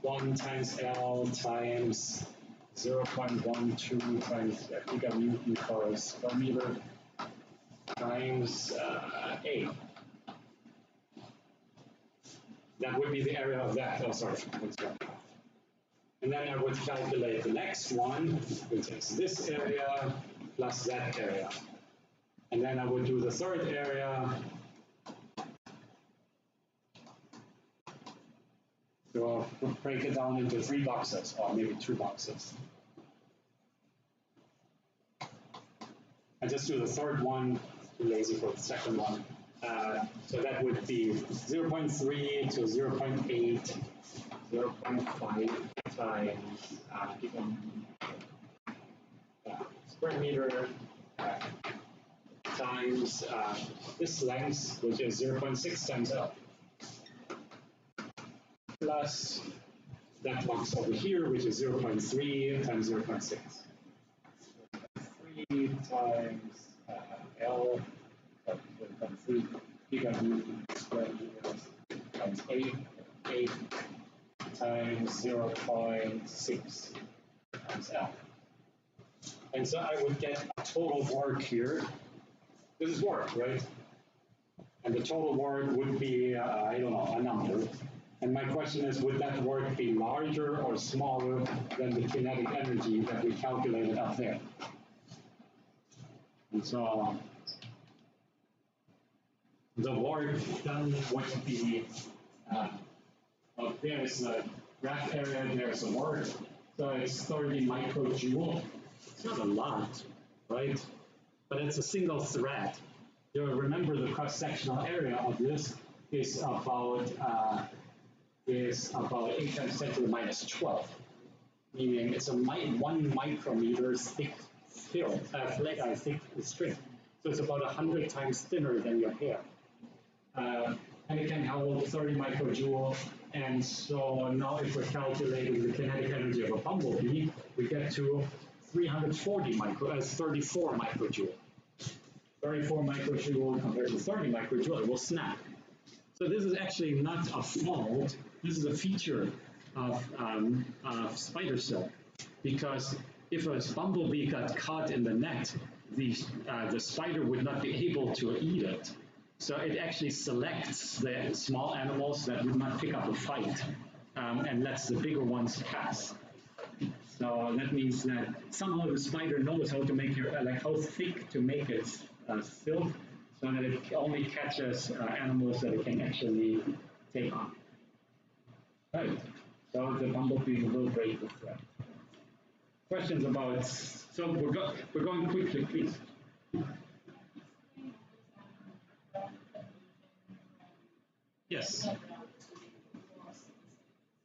1 times L times 0.12 times Newton per square meter times A. That would be the area of that. Oh, sorry. And then I would calculate the next one, which is this area plus that area. And then I would do the third area. So we'll break it down into 3 boxes, or maybe 2 boxes. I just do the third one, too lazy for the second one. So that would be 0.3 to 0.8, 0.5 times square meter times this length, which is 0.6 times L, plus that box over here, which is 0.3 times 0.6. 3 times L, 0.3 gigajoule square meters times 8 times 0.6 times L. And so I would get a total work here. This is work, right? And the total work would be, I don't know, a number. And my question is, would that work be larger or smaller than the kinetic energy that we calculated up there? And so the work done would be, there's the graph area, there's the work. So it's 30 microjoule. It's not a lot, right? But it's a single thread. You'll remember the cross-sectional area of this is about 8 times 10 to the minus 12, meaning it's a 1 micrometer thick film, thick string. So it's about 100 times thinner than your hair. And it can hold 30 microjoule. And so now if we're calculating the kinetic energy of a bumblebee, we get to 34 microjoule. 34 microjoule compared to 30 microjoule, it will snap. So this is actually not a fault. This is a feature of spider silk, because if a bumblebee got caught in the net, the spider would not be able to eat it. So it actually selects the small animals that would not pick up a fight and lets the bigger ones pass. So that means that somehow the spider knows how to make how thick to make its silk, so that it only catches animals that it can actually take on. Right. So the bumblebee will break the thread. Questions about? So we're going quickly, please. Yes.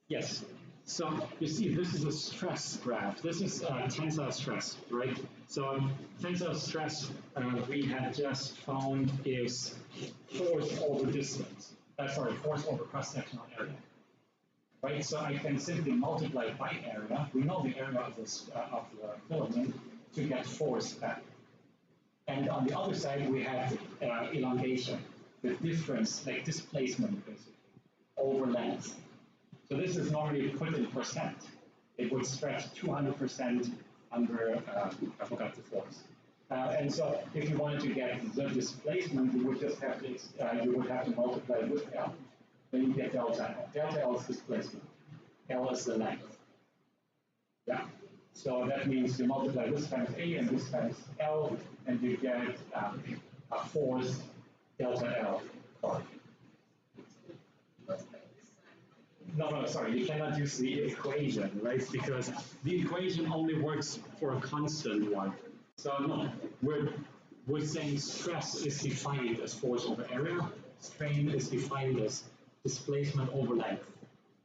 Yes. So you see, this is a stress graph. This is tensile stress, right? So tensile stress we had just found is force over distance. Sorry, force over cross-sectional area. Right? So I can simply multiply by area. We know the area of the filament to get force back. And on the other side, we have elongation, the difference, like displacement, basically, over length. So this is normally put in percent. It would stretch 200% under, I forgot the force. And so if you wanted to get the displacement, you would just have to multiply with L. Then you get delta L. Delta L is displacement. L is the length. Yeah. So that means you multiply this times A and this times L, and you get a force delta L part. No, sorry, you cannot use the equation, right? Because the equation only works for a constant one. So no, we're saying stress is defined as force over area, strain is defined as displacement over length.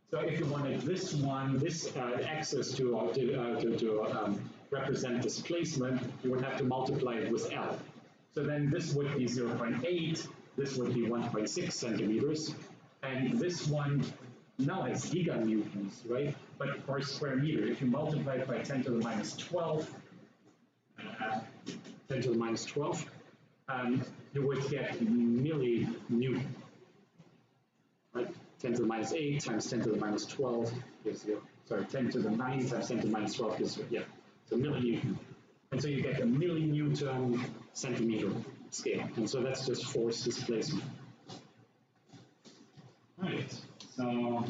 So if you wanted this one, this axis to represent displacement, you would have to multiply it with L. So then this would be 0.8, this would be 1.6 centimeters, and this one now it's giganewtons, right? But per square meter, if you multiply it by 10 to the minus 12, 10 to the minus 12, you would get millinewton, right? 10 to the minus 8 times 10 to the minus 12 gives you, sorry, 10 to the 9 times 10 to the minus 12 gives you, yeah, so millinewton. And so you get a millinewton centimeter scale. And so that's just force displacement. All right, so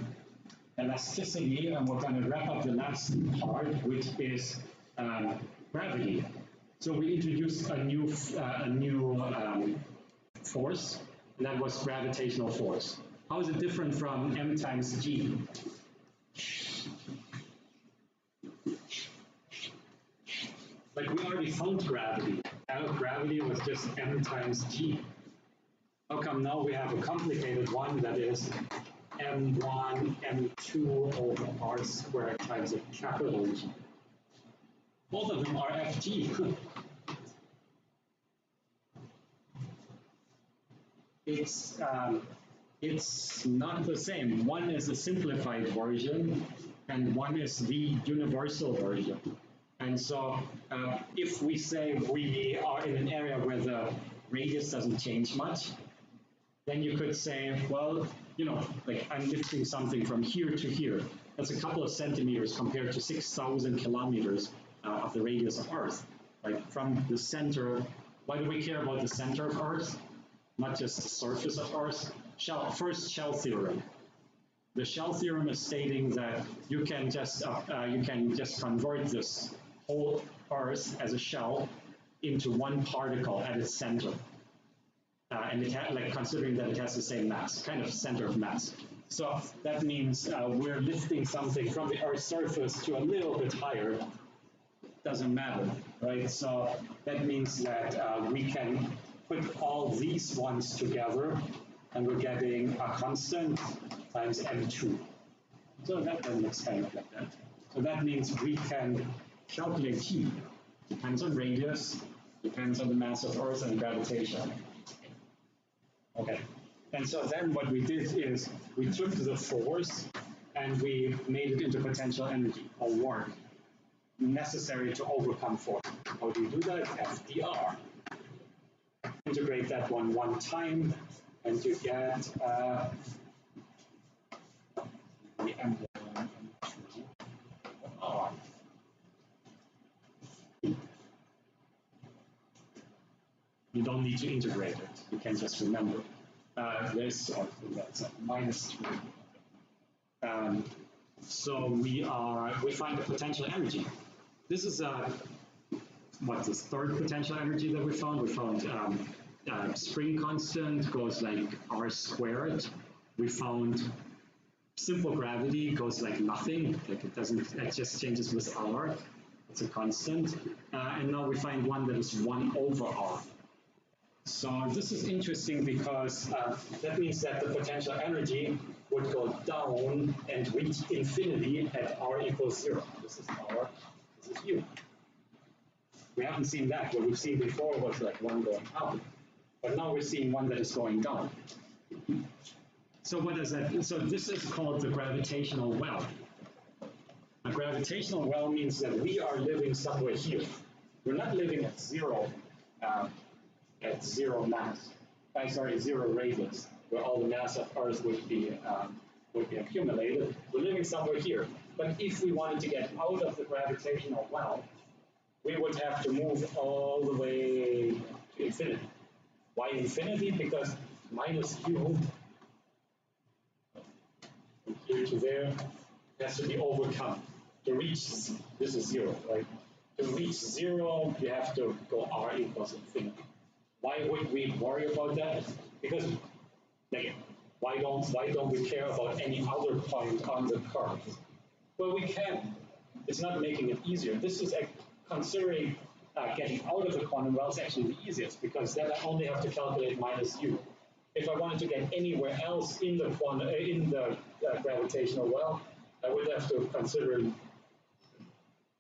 elasticity, and we're going to wrap up the last part, which is gravity. So we introduced a new force, and that was gravitational force. How is it different from m times g? Like we already found gravity. Gravity was just m times g. How come now we have a complicated one that is m1, m2 over r squared times a capital G? Both of them are ft. It's not the same. One is a simplified version, and one is the universal version. And so if we say we are in an area where the radius doesn't change much, then you could say, well, you know, like I'm lifting something from here to here. That's a couple of centimeters compared to 6,000 kilometers of the radius of Earth. Like from the center, why do we care about the center of Earth? Not just the surface of Earth? First, shell theorem. The shell theorem is stating that you can just convert this whole Earth as a shell into one particle at its center. And it like considering that it has the same mass, kind of center of mass. So that means we're lifting something from the Earth's surface to a little bit higher. Doesn't matter, right? So that means that we can put all these ones together, and we're getting a constant times m2. So that looks kind of like that. So that means we can calculate T. Depends on radius, depends on the mass of Earth and gravitation. Okay, and so then what we did is we took the force and we made it into potential energy or work necessary to overcome force. How do you do that? FDR. Integrate that one time, and you get the M1, M2, R. You don't need to integrate it. You can just remember. That's minus 3. So we find the potential energy. This is this third potential energy that we found. We found spring constant goes like r squared. We found simple gravity goes like nothing, like it doesn't, it just changes with r. It's a constant. And now we find one that is 1 over r. So this is interesting because that means that the potential energy would go down and reach infinity at r equals 0. This is r, this is u. We haven't seen that. What we've seen before was like one going up. But now we're seeing one that is going down. So what is that? So this is called the gravitational well. A gravitational well means that we are living somewhere here. We're not living at zero mass. Sorry, zero radius, where all the mass of Earth would be accumulated. We're living somewhere here. But if we wanted to get out of the gravitational well, we would have to move all the way to infinity. Why infinity? Because minus u from here to there has to be overcome. To reach, this is 0, right? To reach 0, you have to go r equals infinity. Why would we worry about that? Because, like, why don't we care about any other point on the curve? Well, we can. It's not making it easier. This is considering getting out of the quantum well is actually the easiest, because then I only have to calculate minus u. If I wanted to get anywhere else in the gravitational well, I would have to consider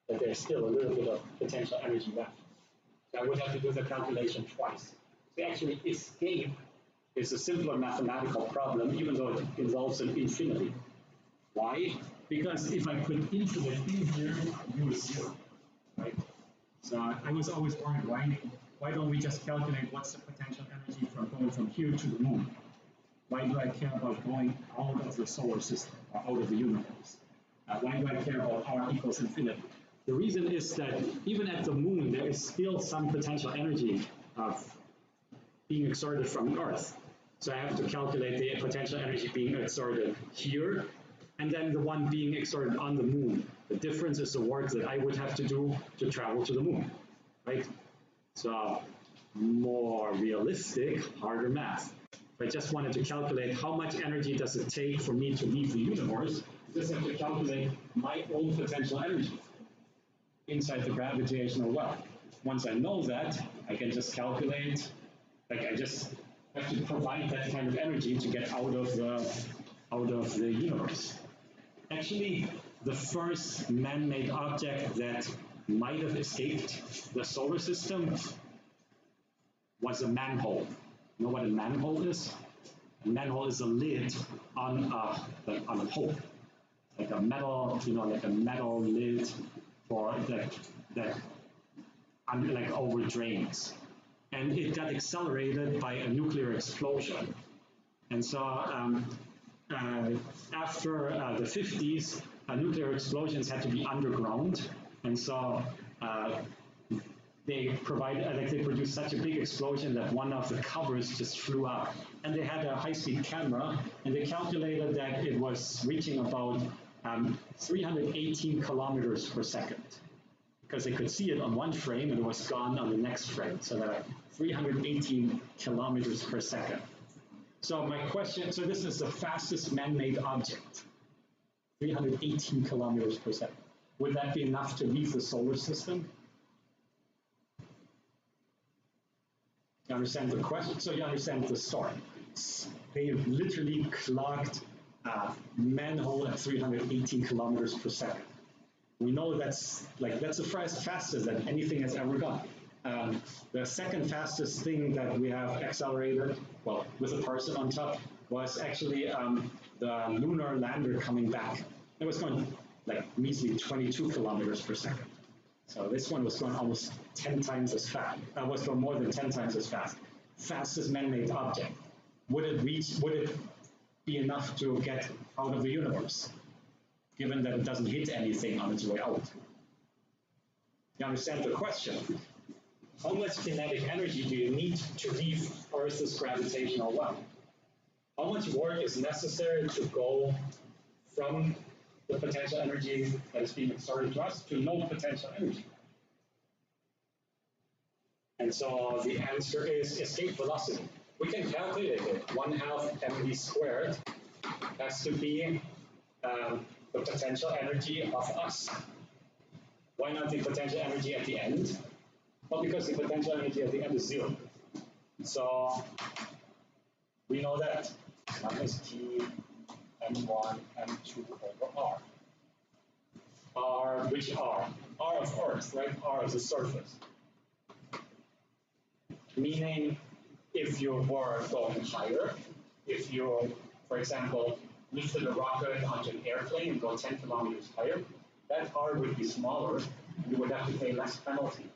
that there's still a little bit of potential energy left. So I would have to do the calculation twice. So actually, escape is a simpler mathematical problem, even though it involves an infinity. Why? Because if I put infinite in here, u is 0, right? So I was always worried, why don't we just calculate what's the potential energy from going from here to the moon? Why do I care about going out of the solar system, or out of the universe? Why do I care about r equals infinity? The reason is that even at the moon, there is still some potential energy being exerted from Earth. So I have to calculate the potential energy being exerted here, and then the one being exerted on the moon. The difference is the work that I would have to do to travel to the moon, right? So more realistic, harder math. If I just wanted to calculate how much energy does it take for me to leave the universe, I just have to calculate my own potential energy inside the gravitational well. Once I know that, I can just calculate, like I just have to provide that kind of energy to get out of the universe. Actually, the first man-made object that might have escaped the solar system was a manhole. You know what a manhole is? A manhole is a lid on a hole, like a metal, like a metal lid for that like over drains. And it got accelerated by a nuclear explosion. And so after the 50s, nuclear explosions had to be underground, and so they produced such a big explosion that one of the covers just flew out. And they had a high-speed camera, and they calculated that it was reaching about 318 kilometers per second, because they could see it on one frame and it was gone on the next frame. So that 318 kilometers per second. So my question, so this is the fastest man-made object, 318 kilometers per second. Would that be enough to leave the solar system? You understand the question? So you understand the story. They literally clogged a manhole at 318 kilometers per second. We know that's the fastest that anything has ever gone. The second fastest thing that we have accelerated, well, with a person on top, was actually the lunar lander coming back. It was going like measly 22 kilometers per second. So this one was going almost 10 times as fast. Was going more than 10 times as fast. Fastest man-made object. Would it be enough to get out of the universe, given that it doesn't hit anything on its way out? You understand the question? How much kinetic energy do you need to leave Earth's gravitational well? How much work is necessary to go from the potential energy that is being exerted to us to no potential energy? And so the answer is escape velocity. We can calculate it. 1/2 mv squared has to be the potential energy of us. Why not the potential energy at the end? Well, because the potential energy at the end is 0. So we know that minus T m1, m2 over r. R, which R? R of Earth, right? R of the surface. Meaning, if you were going higher, if you, for example, lifted a rocket onto an airplane and go 10 kilometers higher, that R would be smaller, and you would have to pay less penalty,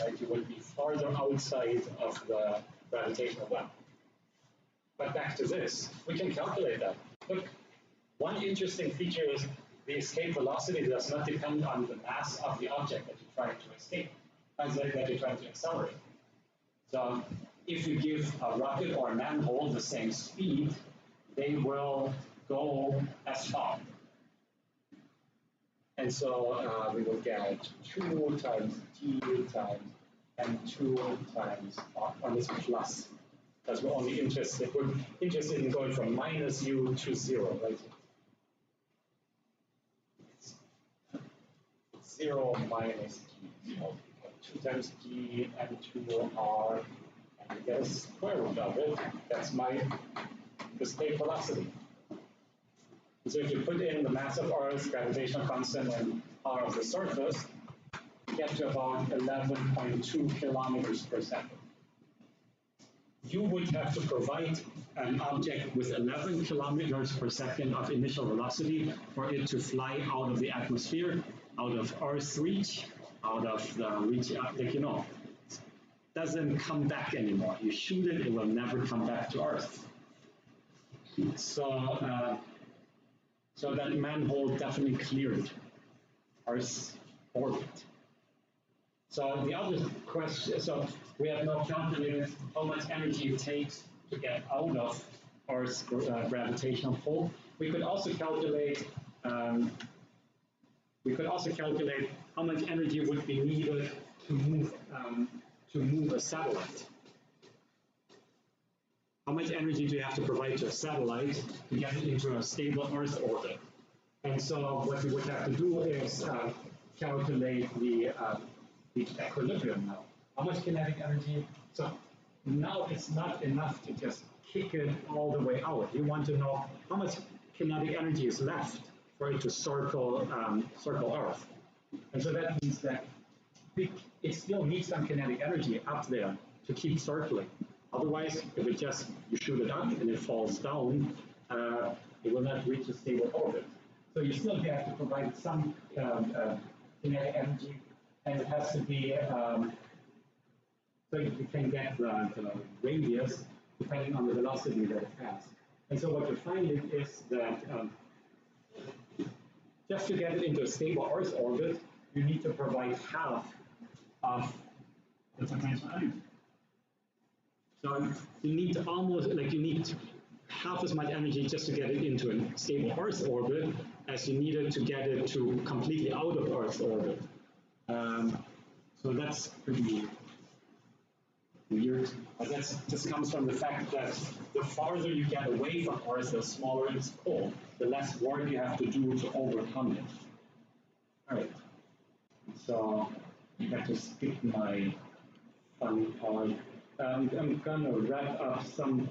right? You would be farther outside of the gravitational well. But back to this, we can calculate that. Look, one interesting feature is the escape velocity does not depend on the mass of the object that you're trying to escape, that you're trying to accelerate. So if you give a rocket or a manhole the same speed, they will go as far. And so we will get 2 times T times M2 times R, and this plus, because we're only interested in going from minus U to 0, right? 0 minus T, 2 times T M2 R, and we get a square root of it. That's my escape velocity. So if you put in the mass of Earth, gravitational constant, and R of the surface, you get to about 11.2 kilometers per second. You would have to provide an object with 11 kilometers per second of initial velocity for it to fly out of the atmosphere, out of Earth's reach, out of the reach, like, you know, doesn't come back anymore. You shoot it, it will never come back to Earth. So, so that manhole definitely cleared Earth's orbit. So the other question, so we have now calculated how much energy it takes to get out of Earth's gravitational pull. We could also calculate how much energy would be needed to move a satellite. How much energy do you have to provide to a satellite to get it into a stable Earth orbit? And so what we would have to do is calculate the equilibrium now. How much kinetic energy? So now it's not enough to just kick it all the way out. You want to know how much kinetic energy is left for it to circle Earth. And so that means that it still needs some kinetic energy up there to keep circling. Otherwise, if it just, you shoot it up and it falls down, it will not reach a stable orbit. So you still have to provide some kinetic energy, and it has to be, so you can get the radius depending on the velocity that it has. And so what you're finding is that just to get it into a stable Earth orbit, you need to provide half of the potential energy. So you need to almost, like you need half as much energy just to get it into a stable Earth orbit as you needed to get it to completely out of Earth's orbit. So that's pretty weird. But this comes from the fact that the farther you get away from Earth, the smaller its pull, the less work you have to do to overcome it. All right. So I have to skip my fun part. I'm gonna wrap up some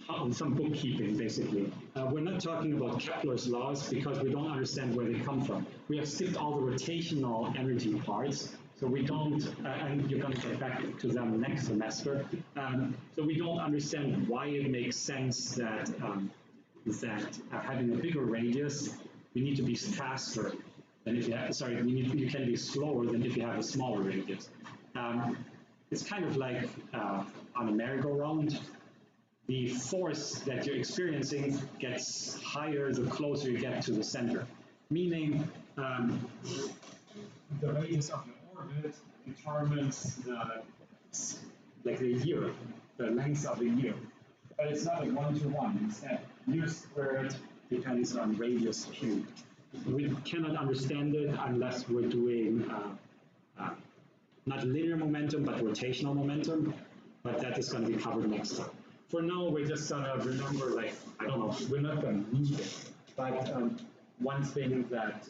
bookkeeping, basically. We're not talking about Kepler's laws because we don't understand where they come from. We have skipped all the rotational energy parts, so we don't, and you're gonna get back to them next semester. So we don't understand why it makes sense that having a bigger radius, you need to be faster than if you have, sorry, you can be slower than if you have a smaller radius. It's kind of like on a merry-go-round. The force that you're experiencing gets higher the closer you get to the center. Meaning, the radius of your orbit determines the year, the length of the year. But it's not a one-to-one. Instead, u squared depends on radius cubed. We cannot understand it unless we're doing not linear momentum, but rotational momentum, but that is going to be covered next time. For now, we're just going to remember, like, I don't know, we're not going to need it, but one thing that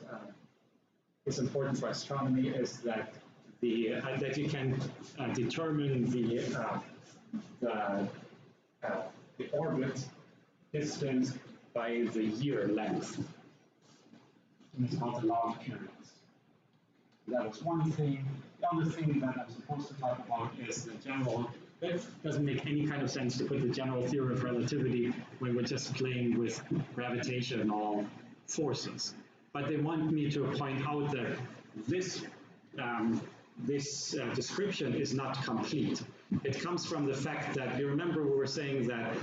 is important for astronomy is that that you can determine the orbit distance by the year length. And it's called the law of periods. That was one thing. The other thing that I'm supposed to talk about is the general. It doesn't make any kind of sense to put the general theory of relativity when we're just playing with gravitational forces. But they want me to point out that this description is not complete. It comes from the fact that, you remember we were saying that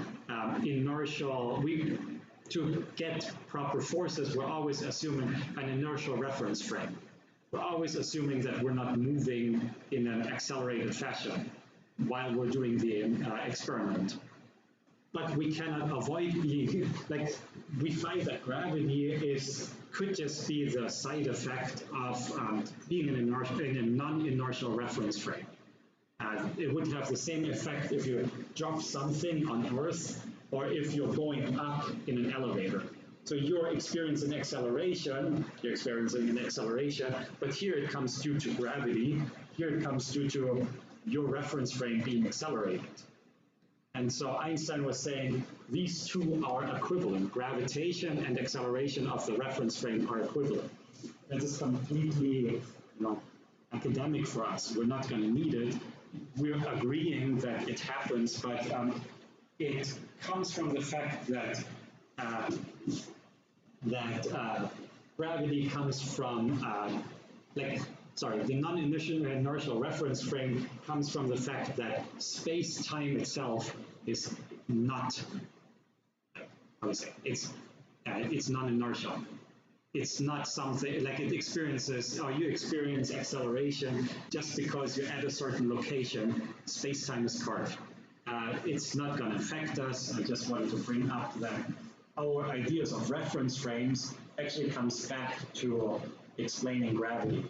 to get proper forces, we're always assuming an inertial reference frame. We're always assuming that we're not moving in an accelerated fashion while we're doing the experiment. But we cannot avoid being, like, we find that gravity could just be the side effect of being in a non-inertial reference frame. It would have the same effect if you drop something on Earth or if you're going up in an elevator. So you're experiencing acceleration, but here it comes due to gravity, here it comes due to your reference frame being accelerated. And so Einstein was saying these two are equivalent. Gravitation and acceleration of the reference frame are equivalent. That is completely, academic for us. We're not going to need it. We're agreeing that it happens, but it comes from the fact that gravity comes from the non-inertial reference frame comes from the fact that space-time itself is not, it's non-inertial. It's not something, like you experience acceleration just because you're at a certain location, space-time is curved. It's not going to affect us. I just wanted to bring up that our ideas of reference frames actually comes back to explaining gravity.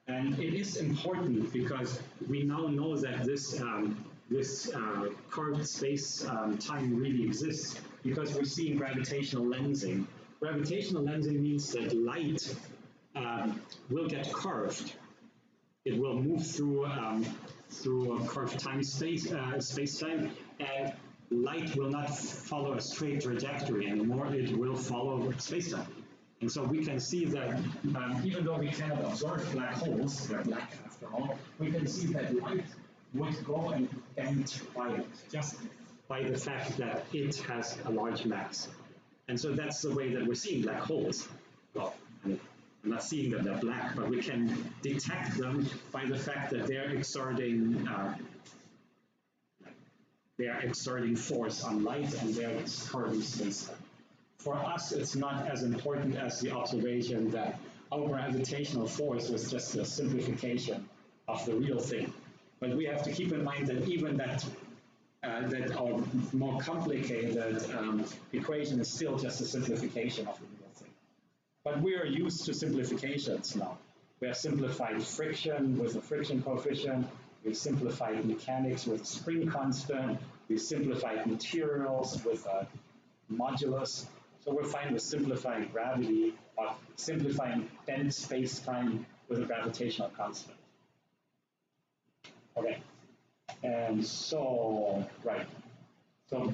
And it is important because we now know that this curved space-time really exists because we're seeing gravitational lensing. Gravitational lensing means that light will get curved. It will move through a curved space-time, and light will not follow a straight trajectory anymore. It will follow space-time. And so we can see that even though we cannot observe black holes, they're black after all, we can see that light would go and bend by it, just by the fact that it has a large mass. And so that's the way that we're seeing black holes. Well, I'm not seeing that they're black, but we can detect them by the fact that they're exerting force on light and they're curving space-time. For us, it's not as important as the observation that our gravitational force was just a simplification of the real thing. But we have to keep in mind that even that our more complicated equation is still just a simplification of the real thing. But we are used to simplifications now. We have simplified friction with a friction coefficient. We've simplified mechanics with a spring constant. We've simplified materials with a modulus. So we're fine with simplifying gravity or simplifying bent space-time with a gravitational constant. Okay. And so, right. So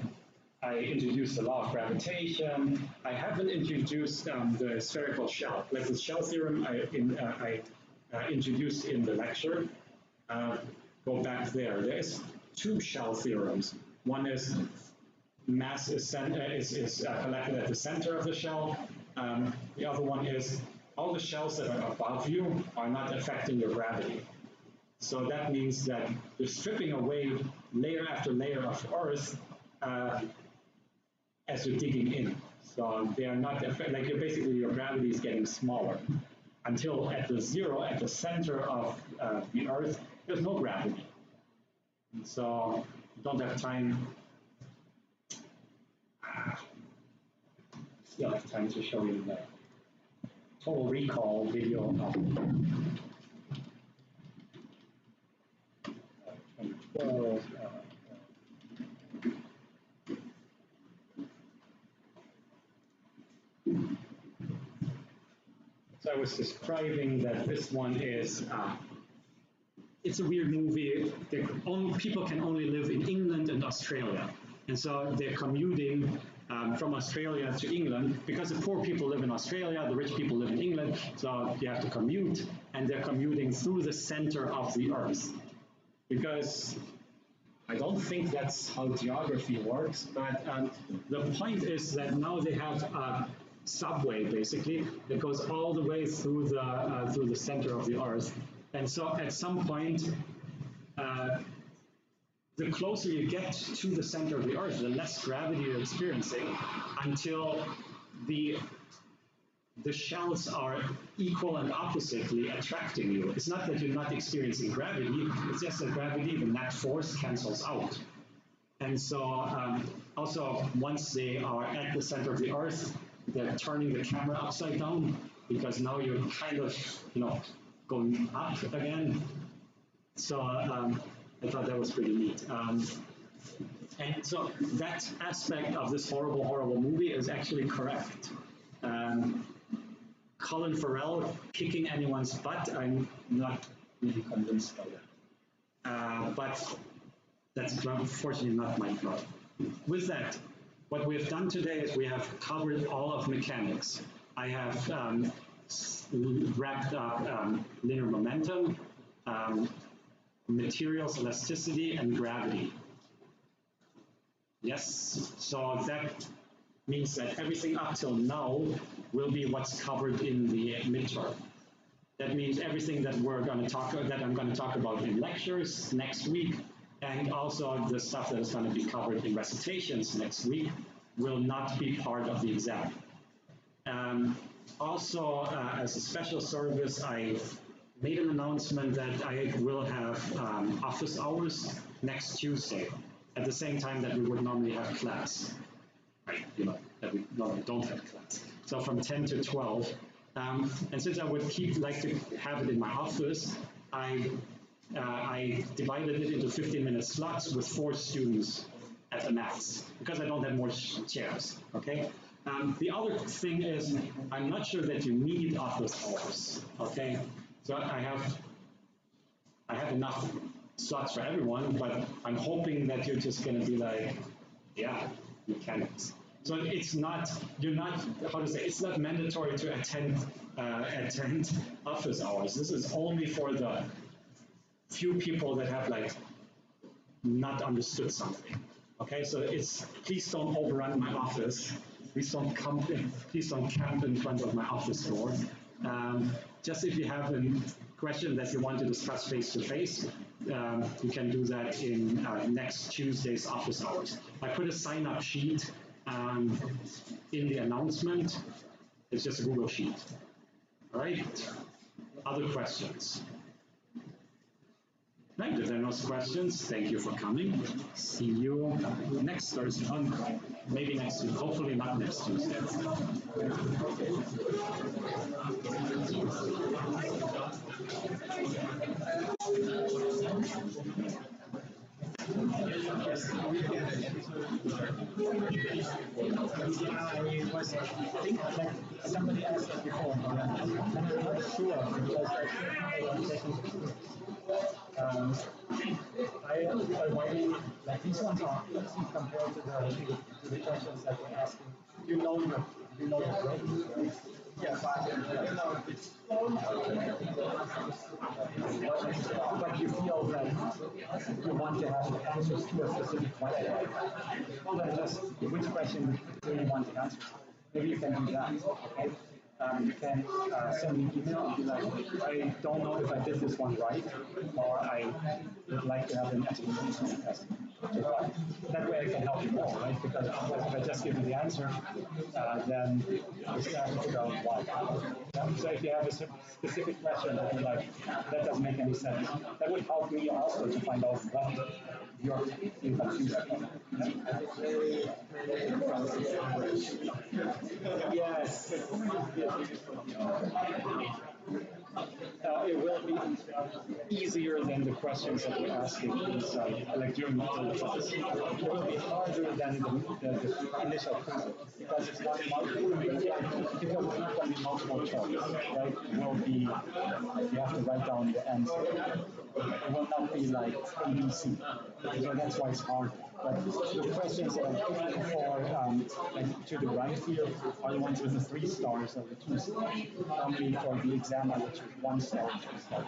I introduced the law of gravitation. I haven't introduced the spherical shell. Like the shell theorem I introduced in the lecture. Go back there. There's two shell theorems. One is mass is collected at the center of the shell. The other one is all the shells that are above you are not affecting your gravity. So that means that you're stripping away layer after layer of Earth as you're digging in. So they are not like your gravity is getting smaller until at the zero, at the center of the Earth, there's no gravity. And so you don't have time. Still have time to show you the total recall video of So I was describing that this one is, it's a weird movie. People can only live in England and Australia. And so they're commuting from Australia to England because the poor people live in Australia, the rich people live in England, so you have to commute, and they're commuting through the center of the earth. Because I don't think that's how geography works, but the point is that now they have a subway basically that goes all the way through the center of the earth, and so at some point, the closer you get to the center of the earth, the less gravity you're experiencing until the the shells are equal and oppositely attracting you. It's not that you're not experiencing gravity, it's just that gravity, the net force, cancels out. And so also, once they are at the center of the earth, they're turning the camera upside down because now you're kind of, going up again. So I thought that was pretty neat. And so that aspect of this horrible, horrible movie is actually correct. Colin Farrell kicking anyone's butt, I'm not really convinced by that. But that's unfortunately not my plot. With that, what we have done today is we have covered all of mechanics. I have wrapped up linear momentum, materials, elasticity, and gravity. Yes, so that means that everything up till now will be what's covered in the midterm. That means everything that I'm going to talk about in lectures next week, and also the stuff that is going to be covered in recitations next week, will not be part of the exam. Also, as a special service, I made an announcement that I will have office hours next Tuesday, at the same time that we would normally have class. Right, that we normally don't have class. So from 10 to 12. And since I would like to have it in my office, I divided it into 15-minute slots with 4 students at the max, because I don't have more chairs, okay? The other thing is, I'm not sure that you need office hours, okay? So I have enough slots for everyone, but I'm hoping that you're just gonna be like, yeah, mechanics. So it's not, it's not mandatory to attend office hours. This is only for the few people that have not understood something. Okay, so please don't overrun my office. Please don't camp in front of my office door. Just if you have a question that you want to discuss face to face, you can do that in next Tuesday's office hours. I put a sign-up sheet in the announcement. It's just a Google sheet. All right. Other questions? Right, if there are no questions, thank you for coming. See you next Thursday, maybe next week, hopefully not next Tuesday. Yes, I think like somebody asked that before, and I'm not sure because I think writing like these ones are easy compared to the questions that we're asking. You know your grades, right? Yes, but you feel that you want to have answers to a specific question. Well, just which question do you want the answer to? Maybe you can do that. Okay. You can send me an email and be like, I don't know if I did this one right, or I would like to have an explanation as to why. That way I can help you more, right? Because otherwise if I just give you the answer, then you still have to figure out why. So if you have a specific question that you're like, that doesn't make any sense, that would help me also to find out what you're confused about. Yes. It will be easier than the questions that we're asking inside, like during the class. It will be harder than the initial quiz because it's not multiple, because it's not going to be multiple choice, right? It will be, you have to write down the answer. It will not be like ABC. So that's why it's harder. But the questions that I'm picking for, like to the right here, are the ones with the 3 stars or the 2 stars. Normally for the exam, I would choose 1 star and 2 star.